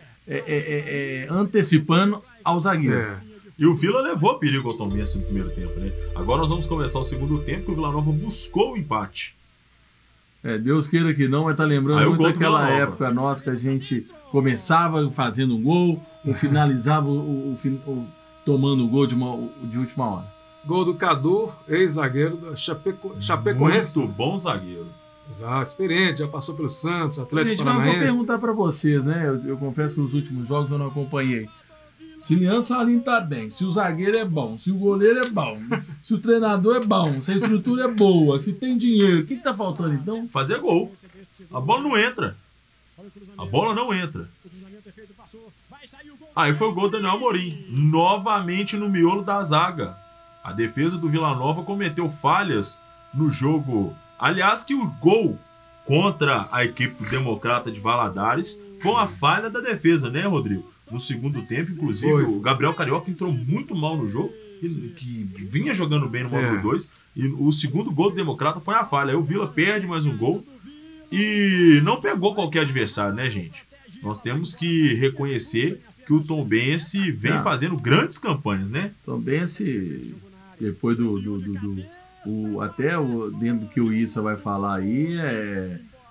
Antecipando ao zagueiro. E o Vila levou perigo ao Tombense no primeiro tempo, né? Agora nós vamos começar o segundo tempo, que o Vila Nova buscou o empate. Deus queira que não, mas tá lembrando muito daquela época nossa que a gente começava fazendo um gol, ou finalizava tomando o gol de última hora. Gol do Cadu, ex-zagueiro da Chapecoense. Muito bom zagueiro. Exato, experiente, já passou pelo Santos, Atlético Paranaense. Mas eu vou perguntar pra vocês, né? Eu confesso que nos últimos jogos eu não acompanhei. Se Leandro Salim tá bem, se o zagueiro é bom, se o goleiro é bom, se o treinador é bom, se a estrutura é boa, se tem dinheiro, o que tá faltando então? Fazer gol. A bola não entra. A bola não entra. Aí foi o gol do Daniel Amorim. Novamente no miolo da zaga. A defesa do Vila Nova cometeu falhas no jogo. Aliás, que o gol contra a equipe Democrata de Valadares foi uma falha da defesa, né, Rodrigo? No segundo tempo, inclusive, o Gabriel Carioca entrou muito mal no jogo, que vinha jogando bem no módulo 2, e o segundo gol do Democrata foi a falha. Aí o Vila perde mais um gol e não pegou qualquer adversário, né, gente? Nós temos que reconhecer que o Tombense vem fazendo grandes campanhas, né? Tombense, depois dentro do que o Issa vai falar aí,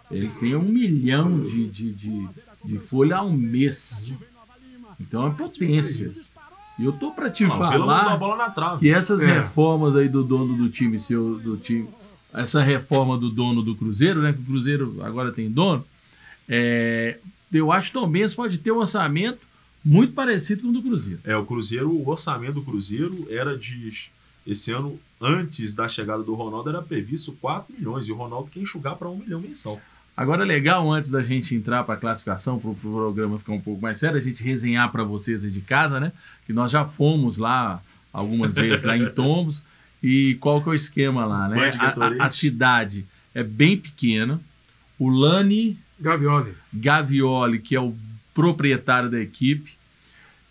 eles têm 1 milhão de folha ao mês. Então é potência. E eu tô pra te falar a bola na trave. que essas reformas aí do dono do time, essa reforma do dono do Cruzeiro, né? Que o Cruzeiro agora tem dono, eu acho que o Tombense pode ter um orçamento muito parecido com o do Cruzeiro. O orçamento do Cruzeiro era esse ano, antes da chegada do Ronaldo, era previsto 4 milhões. E o Ronaldo quer enxugar para 1 milhão mensal. Agora é legal, antes da gente entrar para a classificação, para o programa ficar um pouco mais sério, a gente resenhar para vocês aí de casa, né? Que nós já fomos lá algumas vezes, lá em Tombos. E qual que é o esquema lá, né? A cidade é bem pequena. O Lani Gavioli, que é o proprietário da equipe,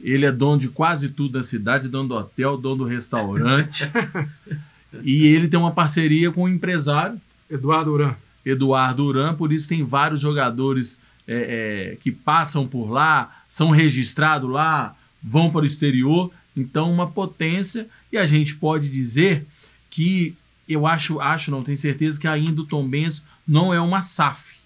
ele é dono de quase tudo da cidade, dono do hotel, dono do restaurante. E ele tem uma parceria com o empresário Eduardo Uran, por isso tem vários jogadores que passam por lá, são registrados lá, vão para o exterior, então uma potência, e a gente pode dizer que eu não tenho certeza que ainda o Tombense não é uma SAF.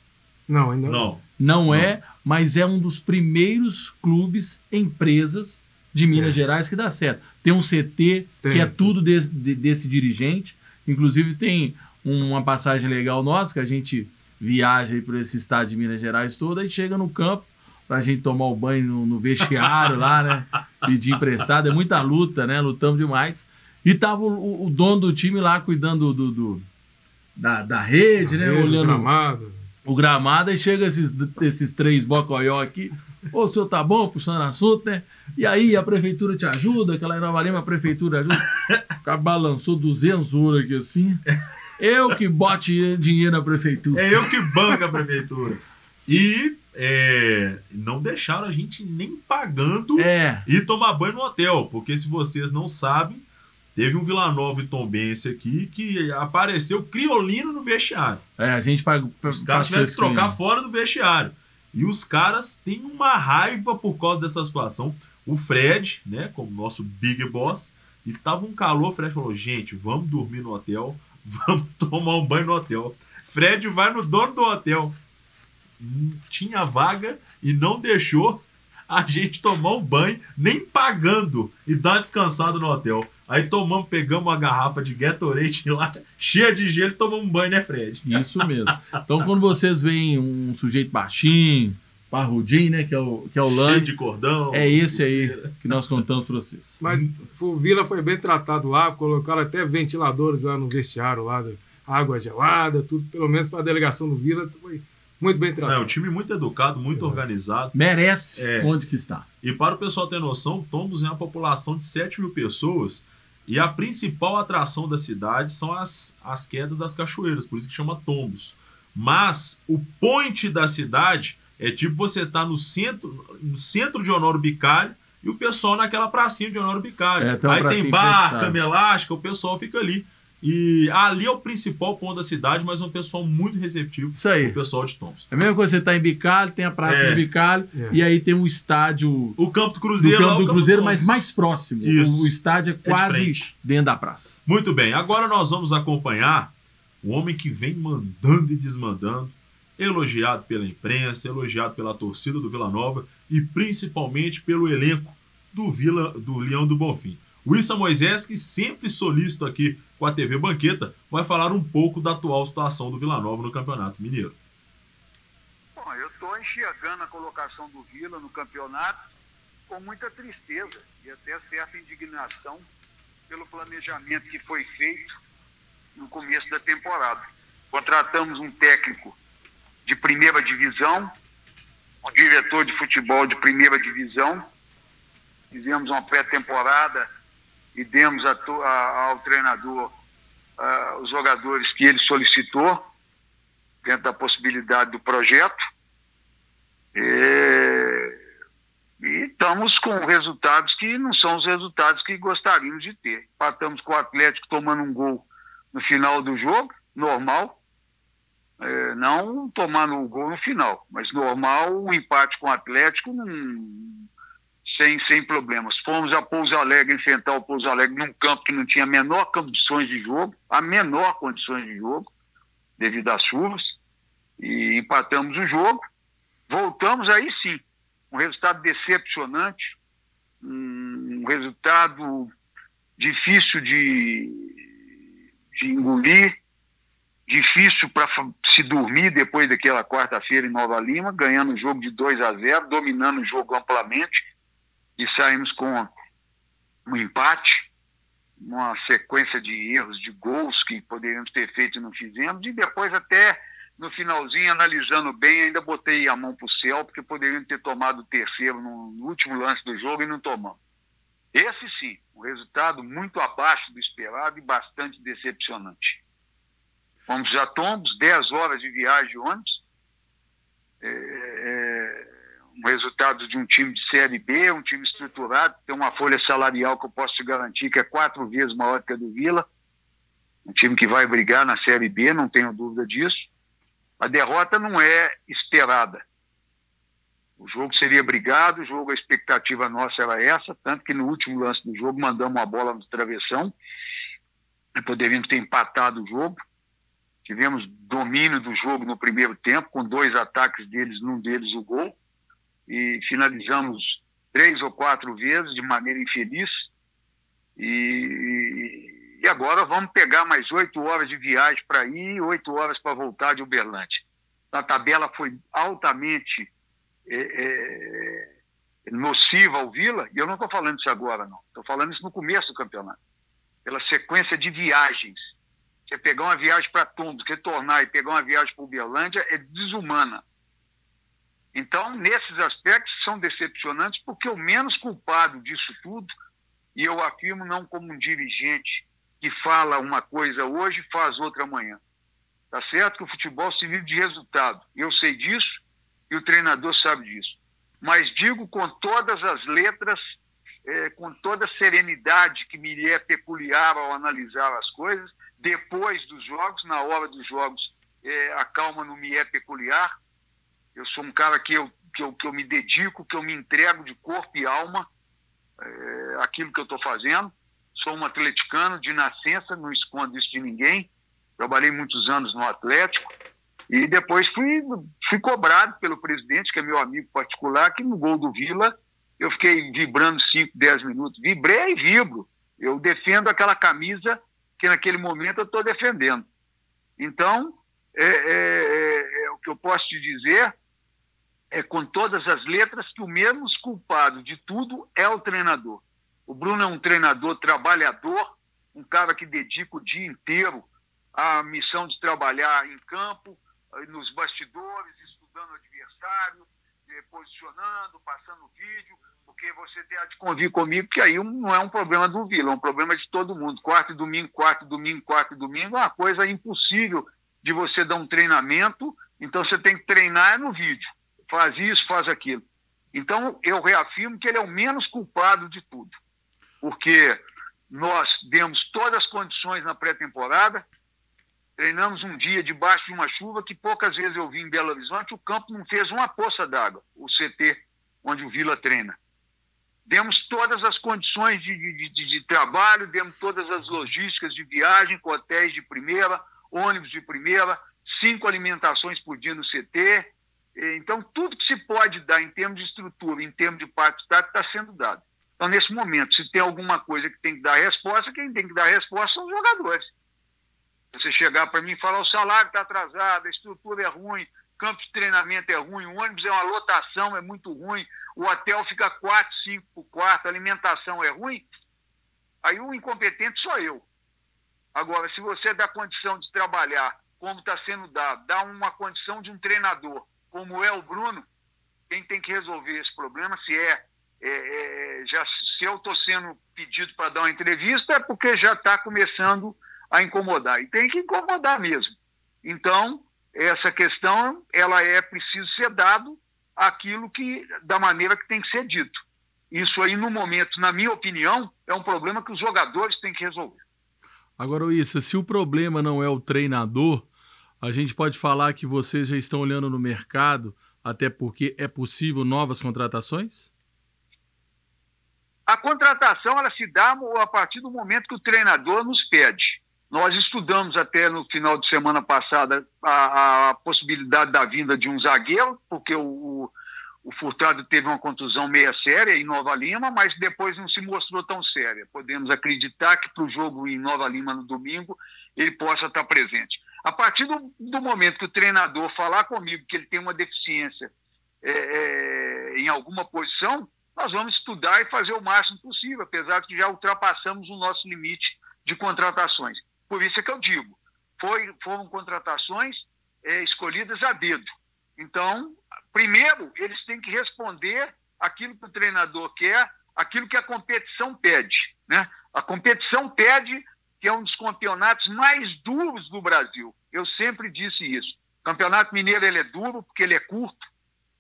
Não, ainda não. Não é, mas é um dos primeiros clubes, empresas de Minas Gerais que dá certo. Tem um CT que é tudo desse dirigente, inclusive tem uma passagem legal nossa, que a gente viaja aí por esse estado de Minas Gerais todo, e chega no campo pra gente tomar o banho no vestiário lá, né? Pedir emprestado, é muita luta, né? Lutamos demais. E tava o dono do time lá cuidando da rede, né? Olhando o gramado, e chega esses 3 bocoió aqui. Ô, o senhor tá bom, puxando assunto, né? E aí, a prefeitura te ajuda? Aquela em Nova Lima, a prefeitura ajuda. O cara balançou 200 euros aqui assim. Eu que bote dinheiro na prefeitura. É eu que banco a prefeitura. E não deixaram a gente nem pagando ir tomar banho no hotel. Porque se vocês não sabem, teve um Vila Nova e Tombense aqui que apareceu criolino no vestiário. A gente pagou. Os caras tiveram que trocar fora do vestiário. E os caras têm uma raiva por causa dessa situação. O Fred, né, como nosso big boss, e tava um calor, o Fred falou, gente, vamos dormir no hotel, vamos tomar um banho no hotel. Fred vai no dono do hotel. Tinha vaga e não deixou a gente tomar um banho, nem pagando, e dar uma descansada no hotel. Aí pegamos uma garrafa de Gatorade lá, cheia de gelo, e tomamos um banho, né, Fred? Isso mesmo. Então, quando vocês veem um sujeito baixinho, parrudinho, né, que é o Lani, cheio de cordão, é esse aí que nós contamos para vocês. Mas o Vila foi bem tratado lá, colocaram até ventiladores lá no vestiário, lá, água gelada, tudo, pelo menos para a delegação do Vila, foi muito bem tratado. Um time muito educado, muito organizado. Merece onde que está. E para o pessoal ter noção, Tombos é uma população de 7 mil pessoas e a principal atração da cidade são as quedas das cachoeiras, por isso que chama Tombos. Mas o point da cidade É tipo você tá no centro de Honório Bicalho e o pessoal naquela pracinha de Honório Bicalho. Aí tem bar, cama elástica, o pessoal fica ali. E ali é o principal ponto da cidade, mas é um pessoal muito receptivo. Isso aí. O pessoal de Thompson. É a mesma coisa, você tá em Bicalho, tem a praça de Bicalho, e aí tem o estádio... O Campo do Cruzeiro. O Campo do Cruzeiro, mas mais próximo. Isso. O estádio é quase dentro da praça. Muito bem, agora nós vamos acompanhar o homem que vem mandando e desmandando, elogiado pela imprensa, elogiado pela torcida do Vila Nova e principalmente pelo elenco do Leão do Bonfim. O Issa Moisés, que sempre solícito aqui com a TV Banqueta, vai falar um pouco da atual situação do Vila Nova no Campeonato Mineiro. Bom, eu estou enxergando a colocação do Vila no campeonato com muita tristeza e até certa indignação pelo planejamento que foi feito no começo da temporada. Contratamos um técnico de primeira divisão, um diretor de futebol de primeira divisão, fizemos uma pré-temporada e demos ao treinador os jogadores que ele solicitou, dentro da possibilidade do projeto. E estamos com resultados que não são os resultados que gostaríamos de ter. Empatamos com o Atlético tomando um gol no final do jogo, normal. Não tomando o gol no final, mas normal, um empate com o Atlético sem problemas. Fomos a Pouso Alegre enfrentar o Pouso Alegre num campo que não tinha a menor condições de jogo, devido às chuvas, e empatamos o jogo. Voltamos aí sim, um resultado decepcionante, um resultado difícil de engolir, difícil para se dormir depois daquela quarta-feira em Nova Lima, ganhando o jogo de 2-0, dominando o jogo amplamente, e saímos com um empate, uma sequência de erros, de gols que poderíamos ter feito e não fizemos, e depois até no finalzinho, analisando bem, ainda botei a mão para o céu, porque poderiam ter tomado o terceiro no último lance do jogo e não tomamos. Esse sim, um resultado muito abaixo do esperado e bastante decepcionante. Fomos a Tombos, 10 horas de viagem de ônibus, um resultado de um time de Série B, um time estruturado, tem uma folha salarial que eu posso te garantir que é 4 vezes maior que a do Vila, um time que vai brigar na Série B, não tenho dúvida disso. A derrota não é esperada. O jogo seria brigado, a expectativa nossa era essa, tanto que no último lance do jogo mandamos a bola no travessão, e poderíamos ter empatado o jogo. Tivemos domínio do jogo no primeiro tempo, com 2 ataques deles, num deles o gol, e finalizamos 3 ou 4 vezes de maneira infeliz, e agora vamos pegar mais 8 horas de viagem para ir e 8 horas para voltar de Uberlândia. A tabela foi altamente nociva ao Vila, e eu não estou falando isso agora, não. Estou falando isso no começo do campeonato. Pela sequência de viagens. Você pegar uma viagem para Tombos, retornar e pegar uma viagem para Uberlândia é desumana. Então, nesses aspectos, são decepcionantes, porque o menos culpado disso tudo, e eu afirmo não como um dirigente que fala uma coisa hoje e faz outra amanhã. Tá certo que o futebol se vive de resultado. Eu sei disso e o treinador sabe disso. Mas digo com todas as letras, com toda a serenidade que me é peculiar ao analisar as coisas, depois dos jogos, na hora dos jogos, a calma não me é peculiar. Eu sou um cara que eu me dedico, que eu me entrego de corpo e alma aquilo que eu estou fazendo. Sou um atleticano de nascença, não escondo isso de ninguém. Trabalhei muitos anos no Atlético e depois fui cobrado pelo presidente, que é meu amigo particular, que no gol do Vila eu fiquei vibrando 5, 10 minutos. Vibrei e vibro. Eu defendo aquela camisa que naquele momento eu estou defendendo. Então, o que eu posso te dizer é com todas as letras que o menos culpado de tudo é o treinador. O Bruno é um treinador trabalhador, um cara que dedica o dia inteiro à missão de trabalhar em campo, nos bastidores, estudando o adversário, posicionando, passando vídeo, porque você tem de convir comigo que aí não é um problema do Vila, é um problema de todo mundo. Quarto e domingo, é uma coisa impossível de você dar um treinamento, então você tem que treinar no vídeo. faz isso, faz aquilo. Então, eu reafirmo que ele é o menos culpado de tudo, porque nós demos todas as condições na pré-temporada, treinamos um dia debaixo de uma chuva que poucas vezes eu vi em Belo Horizonte, o campo não fez uma poça d'água, o CT, onde o Vila treina. Demos todas as condições de trabalho, demos todas as logísticas de viagem, com hotéis de primeira, ônibus de primeira, 5 alimentações por dia no CT. Então, tudo que se pode dar em termos de estrutura, em termos de parte tática, está sendo dado. Então, nesse momento, se tem alguma coisa que tem que dar resposta, quem tem que dar resposta são os jogadores. Você chegar para mim e falar, o salário está atrasado, a estrutura é ruim, campo de treinamento é ruim, o ônibus é uma lotação, é muito ruim, o hotel fica 4, 5 por quarto, a alimentação é ruim, aí o incompetente sou eu. Agora, se você dá condição de trabalhar como está sendo dado, dá uma condição de um treinador, como é o Bruno, quem tem que resolver esse problema, se eu estou sendo pedido para dar uma entrevista, é porque já está começando a incomodar, e tem que incomodar mesmo. Então, essa questão, ela é preciso ser dado aquilo que, da maneira que tem que ser dito. Isso aí, no momento, na minha opinião, é um problema que os jogadores têm que resolver. Agora, Issa, se o problema não é o treinador, a gente pode falar que vocês já estão olhando no mercado, até porque é possível novas contratações? A contratação, ela se dá a partir do momento que o treinador nos pede. Nós estudamos até no final de semana passada a possibilidade da vinda de um zagueiro, porque o Furtado teve uma contusão meia séria em Nova Lima, mas depois não se mostrou tão séria. Podemos acreditar que para o jogo em Nova Lima no domingo ele possa estar presente. A partir do momento que o treinador falar comigo que ele tem uma deficiência em alguma posição, nós vamos estudar e fazer o máximo possível, apesar de que já ultrapassamos o nosso limite de contratações. Por isso é que eu digo, foram contratações escolhidas a dedo. Então, primeiro, eles têm que responder aquilo que o treinador quer, aquilo que a competição pede, né? A competição pede, que é um dos campeonatos mais duros do Brasil. Eu sempre disse isso. O Campeonato Mineiro ele é duro porque ele é curto,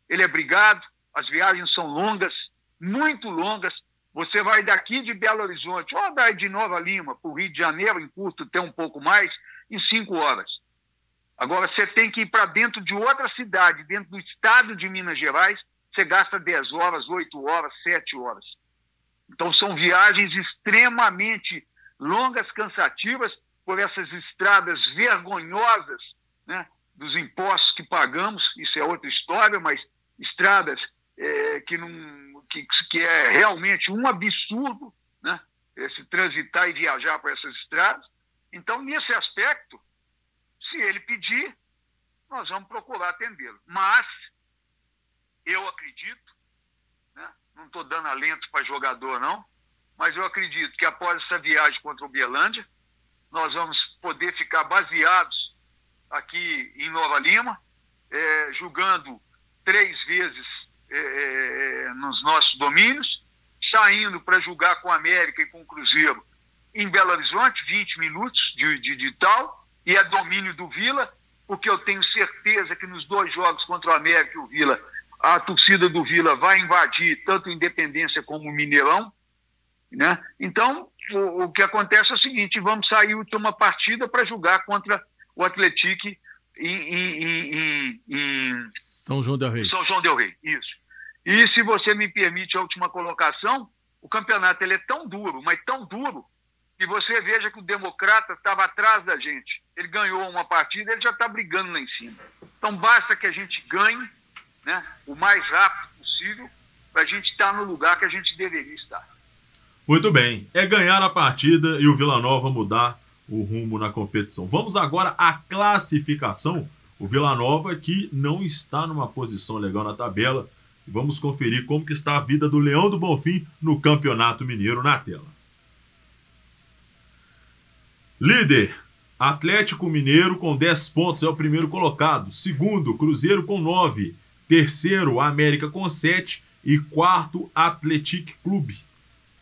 ele é brigado, as viagens são longas, muito longas. Você vai daqui de Belo Horizonte, ou daí de Nova Lima, para o Rio de Janeiro, em curto, tem um pouco mais, em 5 horas. Agora, você tem que ir para dentro de outra cidade, dentro do estado de Minas Gerais, você gasta 10 horas, 8 horas, 7 horas. Então, são viagens extremamente longas, cansativas, por essas estradas vergonhosas, né, dos impostos que pagamos, isso é outra história, mas estradas que é realmente um absurdo, né, se transitar e viajar por essas estradas. Então, nesse aspecto, se ele pedir, nós vamos procurar atendê-lo. Mas, eu acredito, né, não estou dando alento para jogador, não, mas eu acredito que após essa viagem contra o Uberlândia, nós vamos poder ficar baseados aqui em Nova Lima, jogando 3 vezes nos nossos domínios, saindo para jogar com a América e com o Cruzeiro em Belo Horizonte, 20 minutos de tal, e é domínio do Vila, porque eu tenho certeza que nos 2 jogos contra o América e o Vila, a torcida do Vila vai invadir tanto a Independência como o Mineirão, né? Então, o que acontece é o seguinte, vamos sair última partida para jogar contra o Atlético em São João del Rei. São João del Rei, isso. E se você me permite a última colocação, o campeonato ele é tão duro, mas tão duro, que você veja que o Democrata estava atrás da gente. Ele ganhou uma partida, ele já está brigando lá em cima. Então basta que a gente ganhe, né, o mais rápido possível para a gente estar no lugar que a gente deveria estar. Muito bem, é ganhar a partida e o Vila Nova mudar o rumo na competição. Vamos agora à classificação. O Vila Nova que não está numa posição legal na tabela. Vamos conferir como que está a vida do Leão do Bonfim no Campeonato Mineiro na tela. Líder, Atlético Mineiro com 10 pontos, é o primeiro colocado. Segundo, Cruzeiro com 9. Terceiro, América com 7. E quarto, Atlético Clube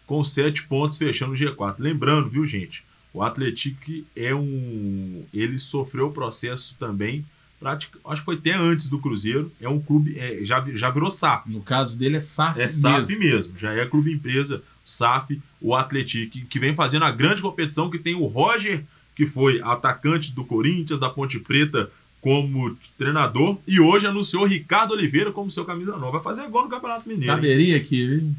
com 7 pontos, fechando o G4. Lembrando, viu, gente, o Atlético ele sofreu o processo também acho que foi até antes do Cruzeiro, é um clube, já virou SAF. No caso dele é SAF mesmo. É SAF mesmo, já é clube empresa, SAF, o Atlético, que vem fazendo a grande competição, que tem o Roger, que foi atacante do Corinthians, da Ponte Preta, como treinador, e hoje anunciou Ricardo Oliveira como seu camisa nova. Vai fazer gol no Campeonato Mineiro. Caberia aqui, viu?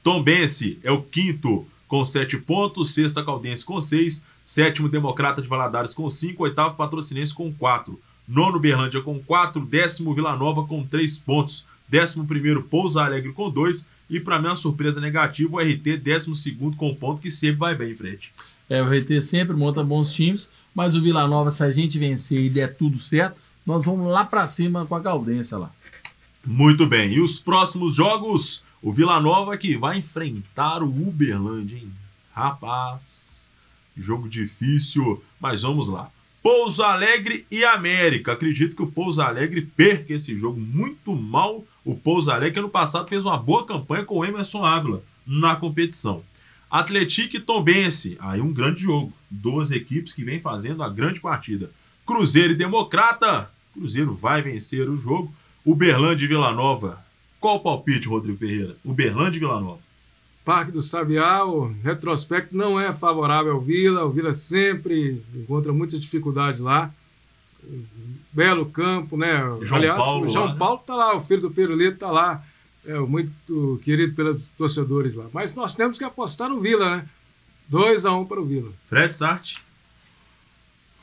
Tombense é o quinto com 7 pontos, sexta Caldense com 6, sétimo Democrata de Valadares com 5, oitavo Patrocinense com 4, nono Berlândia com 4, décimo Vila Nova com 3 pontos, 11º Pouso Alegre com 2 e para mim uma surpresa negativa, o RT 12º com ponto, que sempre vai bem em frente. O RT sempre monta bons times, mas o Vila Nova, se a gente vencer e der tudo certo, nós vamos lá para cima com a Caldense lá. Muito bem, e os próximos jogos? O Vila Nova que vai enfrentar o Uberlândia, hein? Rapaz, jogo difícil, mas vamos lá. Pouso Alegre e América. Acredito que o Pouso Alegre perca esse jogo muito mal. O Pouso Alegre, que ano passado fez uma boa campanha com o Emerson Ávila na competição. Atlético e Tombense, aí um grande jogo. 2 equipes que vêm fazendo a grande partida. Cruzeiro e Democrata. Cruzeiro vai vencer o jogo. Uberlândia e Vila Nova. Qual o palpite, Rodrigo Ferreira? Uberlândia e Vila Nova. Parque do Sabiá, o retrospecto não é favorável ao Vila. O Vila sempre encontra muitas dificuldades lá. Belo campo, né? O João Paulo está lá, o filho do Pirulito está lá. Muito querido pelos torcedores lá. Mas nós temos que apostar no Vila, né? 2-1 para o Vila. Fred Sart.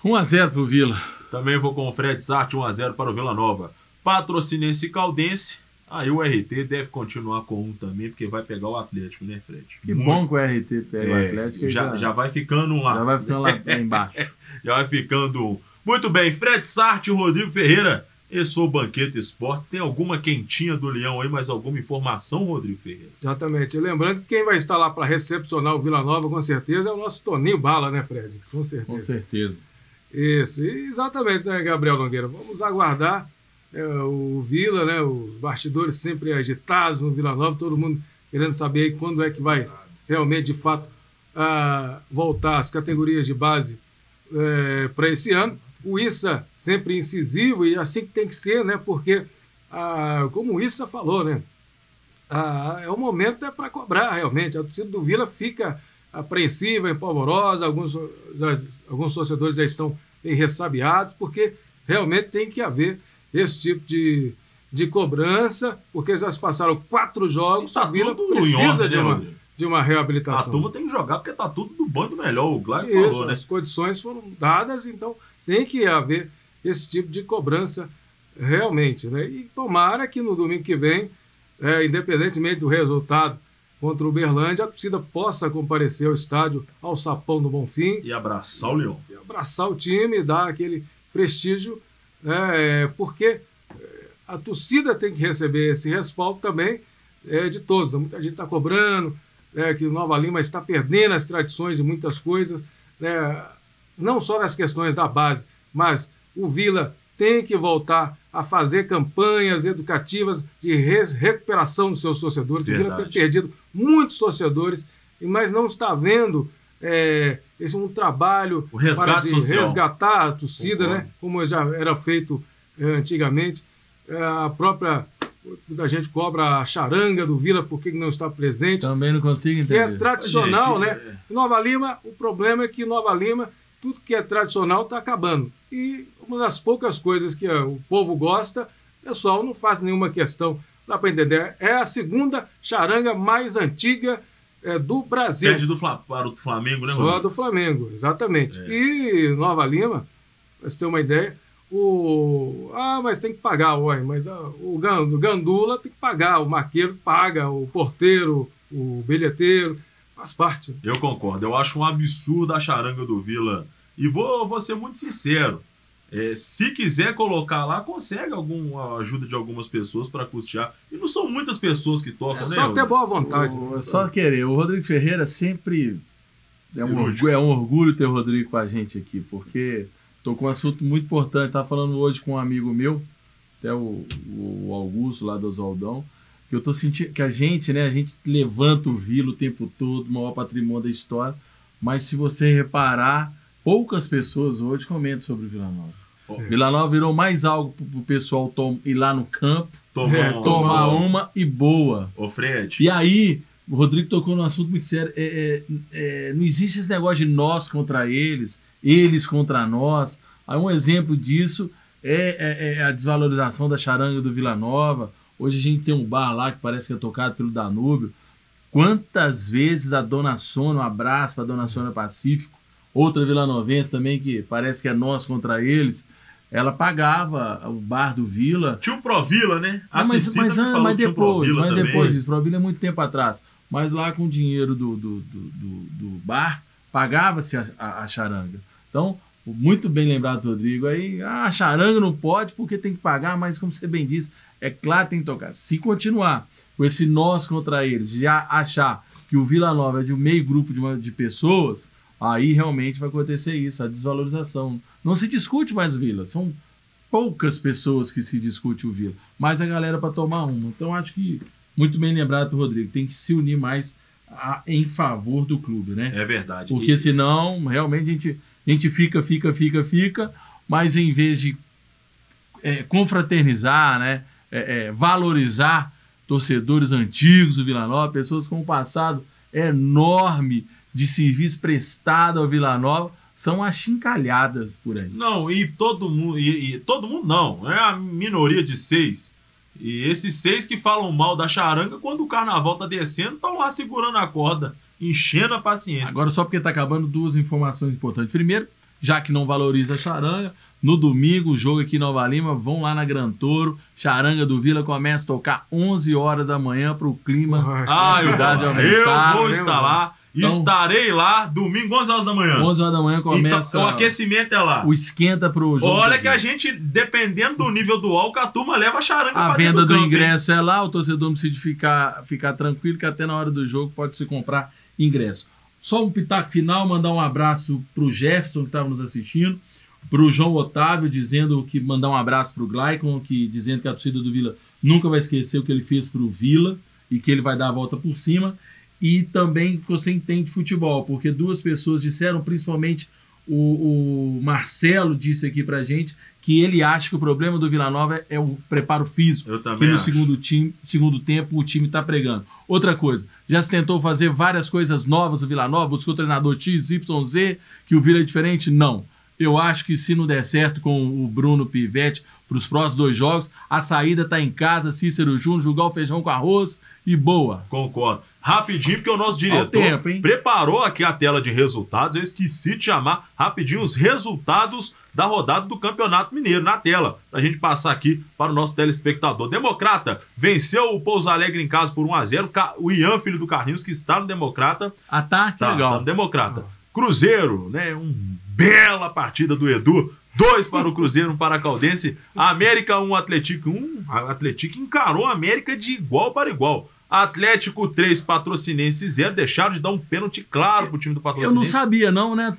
1-0 para o Vila. Também vou com o Fred Sart, 1-0 para o Vila Nova. Patrocinense e Caldense. Aí o RT deve continuar com 1 também, porque vai pegar o Atlético, né, Fred? Que bom que o RT pega o Atlético. Já vai ficando lá. Já vai ficando lá embaixo. Já vai ficando 1. Muito bem, Fred Sart e Rodrigo Ferreira. Esse foi o Banqueta Esporte. Tem alguma quentinha do Leão aí, mais alguma informação, Rodrigo Ferreira? Exatamente. Lembrando que quem vai estar lá para recepcionar o Vila Nova, com certeza, é o nosso Toninho Bala, né, Fred? Com certeza. Com certeza. Isso. E exatamente, né, Gabriel Nogueira? Vamos aguardar o Vila, né? Os bastidores sempre agitados no Vila Nova, todo mundo querendo saber aí quando é que vai realmente, de fato, voltar às categorias de base para esse ano. O Issa sempre incisivo, e assim que tem que ser, né? Porque, como o Issa falou, né? O momento é para cobrar, realmente. A torcida do Vila fica apreensiva, empolvorosa, alguns torcedores já estão bem ressabiados, porque realmente tem que haver esse tipo de cobrança, porque já se passaram 4 jogos, tá, o Vila precisa de uma reabilitação. A turma tem que jogar porque tá tudo do bom e do melhor, o Glad falou, né? As condições foram dadas, então tem que haver esse tipo de cobrança realmente, né? E tomara que no domingo que vem, independentemente do resultado contra o Uberlândia, a torcida possa comparecer ao estádio, ao Sapão do Bonfim. E abraçar o Leão. E abraçar o time, dar aquele prestígio, porque a torcida tem que receber esse respaldo também de todos. Muita gente está cobrando que o Nova Lima está perdendo as tradições de muitas coisas, não só nas questões da base, mas o Vila tem que voltar a fazer campanhas educativas de recuperação dos seus torcedores. Verdade. O Vila tem perdido muitos torcedores, mas não está vendo esse um trabalho para resgatar a torcida, né? Como já era feito antigamente. A própria, muita gente cobra a charanga do Vila, por que não está presente. Também não consigo entender. Que é tradicional, né? Nova Lima, o problema é que Nova Lima, tudo que é tradicional está acabando. E uma das poucas coisas que o povo gosta, o pessoal não faz nenhuma questão. Dá para entender. É a segunda charanga mais antiga do Brasil. Perde para o Flamengo, né? Só do Flamengo, exatamente. E Nova Lima, para você ter uma ideia, mas tem que pagar, mas o Gandula tem que pagar, o maqueiro paga, o porteiro, o bilheteiro, faz parte. Eu concordo, eu acho um absurdo a charanga do Vila. E vou ser muito sincero, se quiser colocar lá, consegue alguma ajuda de algumas pessoas para custear. E não são muitas pessoas que tocam, né? Só ter boa vontade. É só querer. O Rodrigo Ferreira sempre é um orgulho ter o Rodrigo com a gente aqui, porque estou com um assunto muito importante. Estava falando hoje com um amigo meu, até o Augusto, lá do Oswaldão, que eu estou sentindo que a gente levanta o Vila o tempo todo, o maior patrimônio da história, mas se você reparar, poucas pessoas hoje comentam sobre o Vila Nova. Vila Nova virou mais algo pro pessoal ir lá no campo, tomar uma e boa. Ô, Fred. E aí, o Rodrigo tocou num assunto muito sério. Não existe esse negócio de nós contra eles contra nós. Aí um exemplo disso é a desvalorização da charanga do Vila Nova. Hoje a gente tem um bar lá que parece que é tocado pelo Danúbio. Quantas vezes a Dona Sônia, um abraço para a Dona Sônia Pacífico, outra vilanovense também que parece que é nós contra eles, ela pagava o bar do Vila. Tinha o Provila, né? Mas depois disso, Provila é muito tempo atrás. Mas lá com o dinheiro do bar, pagava-se a charanga. Então, muito bem lembrado, Rodrigo. Aí, a charanga não pode porque tem que pagar, mas como você bem disse, é claro que tem que tocar. Se continuar com esse nós contra eles, já achar que o Vila Nova é de um meio grupo de pessoas, aí realmente vai acontecer isso, a desvalorização. Não se discute mais o Vila, são poucas pessoas que se discute o Vila, mas a galera para tomar uma. Então acho que, muito bem lembrado, Rodrigo, tem que se unir mais em favor do clube, né? É verdade. Porque senão, realmente, a gente fica, mas em vez de confraternizar, né? Valorizar torcedores antigos do Vila Nova, pessoas com um passado enorme de serviço prestado ao Vila Nova, são achincalhadas por aí. Não, e todo mundo não, é a minoria de 6. E esses 6 que falam mal da charanga, quando o carnaval tá descendo, estão lá segurando a corda, enchendo a paciência. Agora, só porque tá acabando, 2 informações importantes. Primeiro, já que não valoriza a charanga, no domingo, o jogo aqui em Nova Lima, vão lá na Gran Toro, charanga do Vila começa a tocar 11 horas da manhã para o clima cidade aumentar. Eu vou estar lá, então, estarei lá, domingo, 11 horas da manhã. 11 horas da manhã começa... Então, o aquecimento é lá. O esquenta pro jogo. Olha que a gente, dependendo do nível do álcool, a turma leva a charanga pra venda do ingresso é lá, o torcedor não precisa ficar tranquilo, que até na hora do jogo pode se comprar ingresso. Só um pitaco final, mandar um abraço pro Jefferson, que estava nos assistindo, pro João Otávio, mandar um abraço pro Glaicon, dizendo que a torcida do Vila nunca vai esquecer o que ele fez pro Vila e que ele vai dar a volta por cima. E também que você entende futebol, porque 2 pessoas disseram, principalmente o Marcelo disse aqui pra gente, que ele acha que o problema do Vila Nova é o preparo físico. Eu também que no segundo tempo o time tá pregando. Outra coisa, já se tentou fazer várias coisas novas do Vila Nova, buscou o treinador XYZ, que o Vila é diferente? Não. Eu acho que se não der certo com o Bruno Pivetti para os próximos 2 jogos, a saída tá em casa, Cícero Júnior, jogar o feijão com arroz e boa. Concordo. Rapidinho, porque o nosso diretor preparou aqui a tela de resultados. Eu esqueci de chamar rapidinho os resultados da rodada do Campeonato Mineiro na tela, pra gente passar aqui para o nosso telespectador. Democrata venceu o Pouso Alegre em casa por 1-0. O Ian, filho do Carlinhos, que está no Democrata. Que legal. Tá no Democrata. Cruzeiro, né? Bela partida do Edu. 2 para o Cruzeiro, 1 para a Caldense. América 1, Atlético 1. A Atlético encarou a América de igual para igual. Atlético 3, Patrocinense 0. Deixaram de dar um pênalti claro pro time do Patrocinense. Eu não sabia não, né?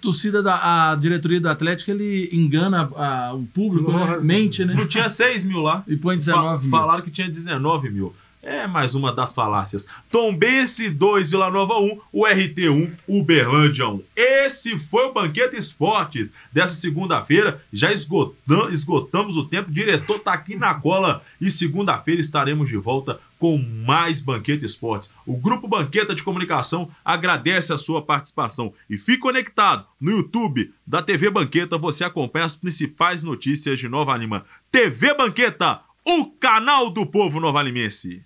A diretoria do Atlético, ele engana o público, né? Mente, né? Não tinha 6 mil lá. E põe 19 mil. Falaram que tinha 19 mil. É mais uma das falácias. Tombense 2, Vila Nova 1, o RT 1, Uberlândia 1. Esse foi o Banqueta Esportes dessa segunda-feira. Já esgotamos o tempo. O diretor tá aqui na cola. E segunda-feira estaremos de volta com mais Banqueta Esportes. O Grupo Banqueta de Comunicação agradece a sua participação. E fique conectado no YouTube da TV Banqueta. Você acompanha as principais notícias de Nova Lima. TV Banqueta, o canal do povo novalimense.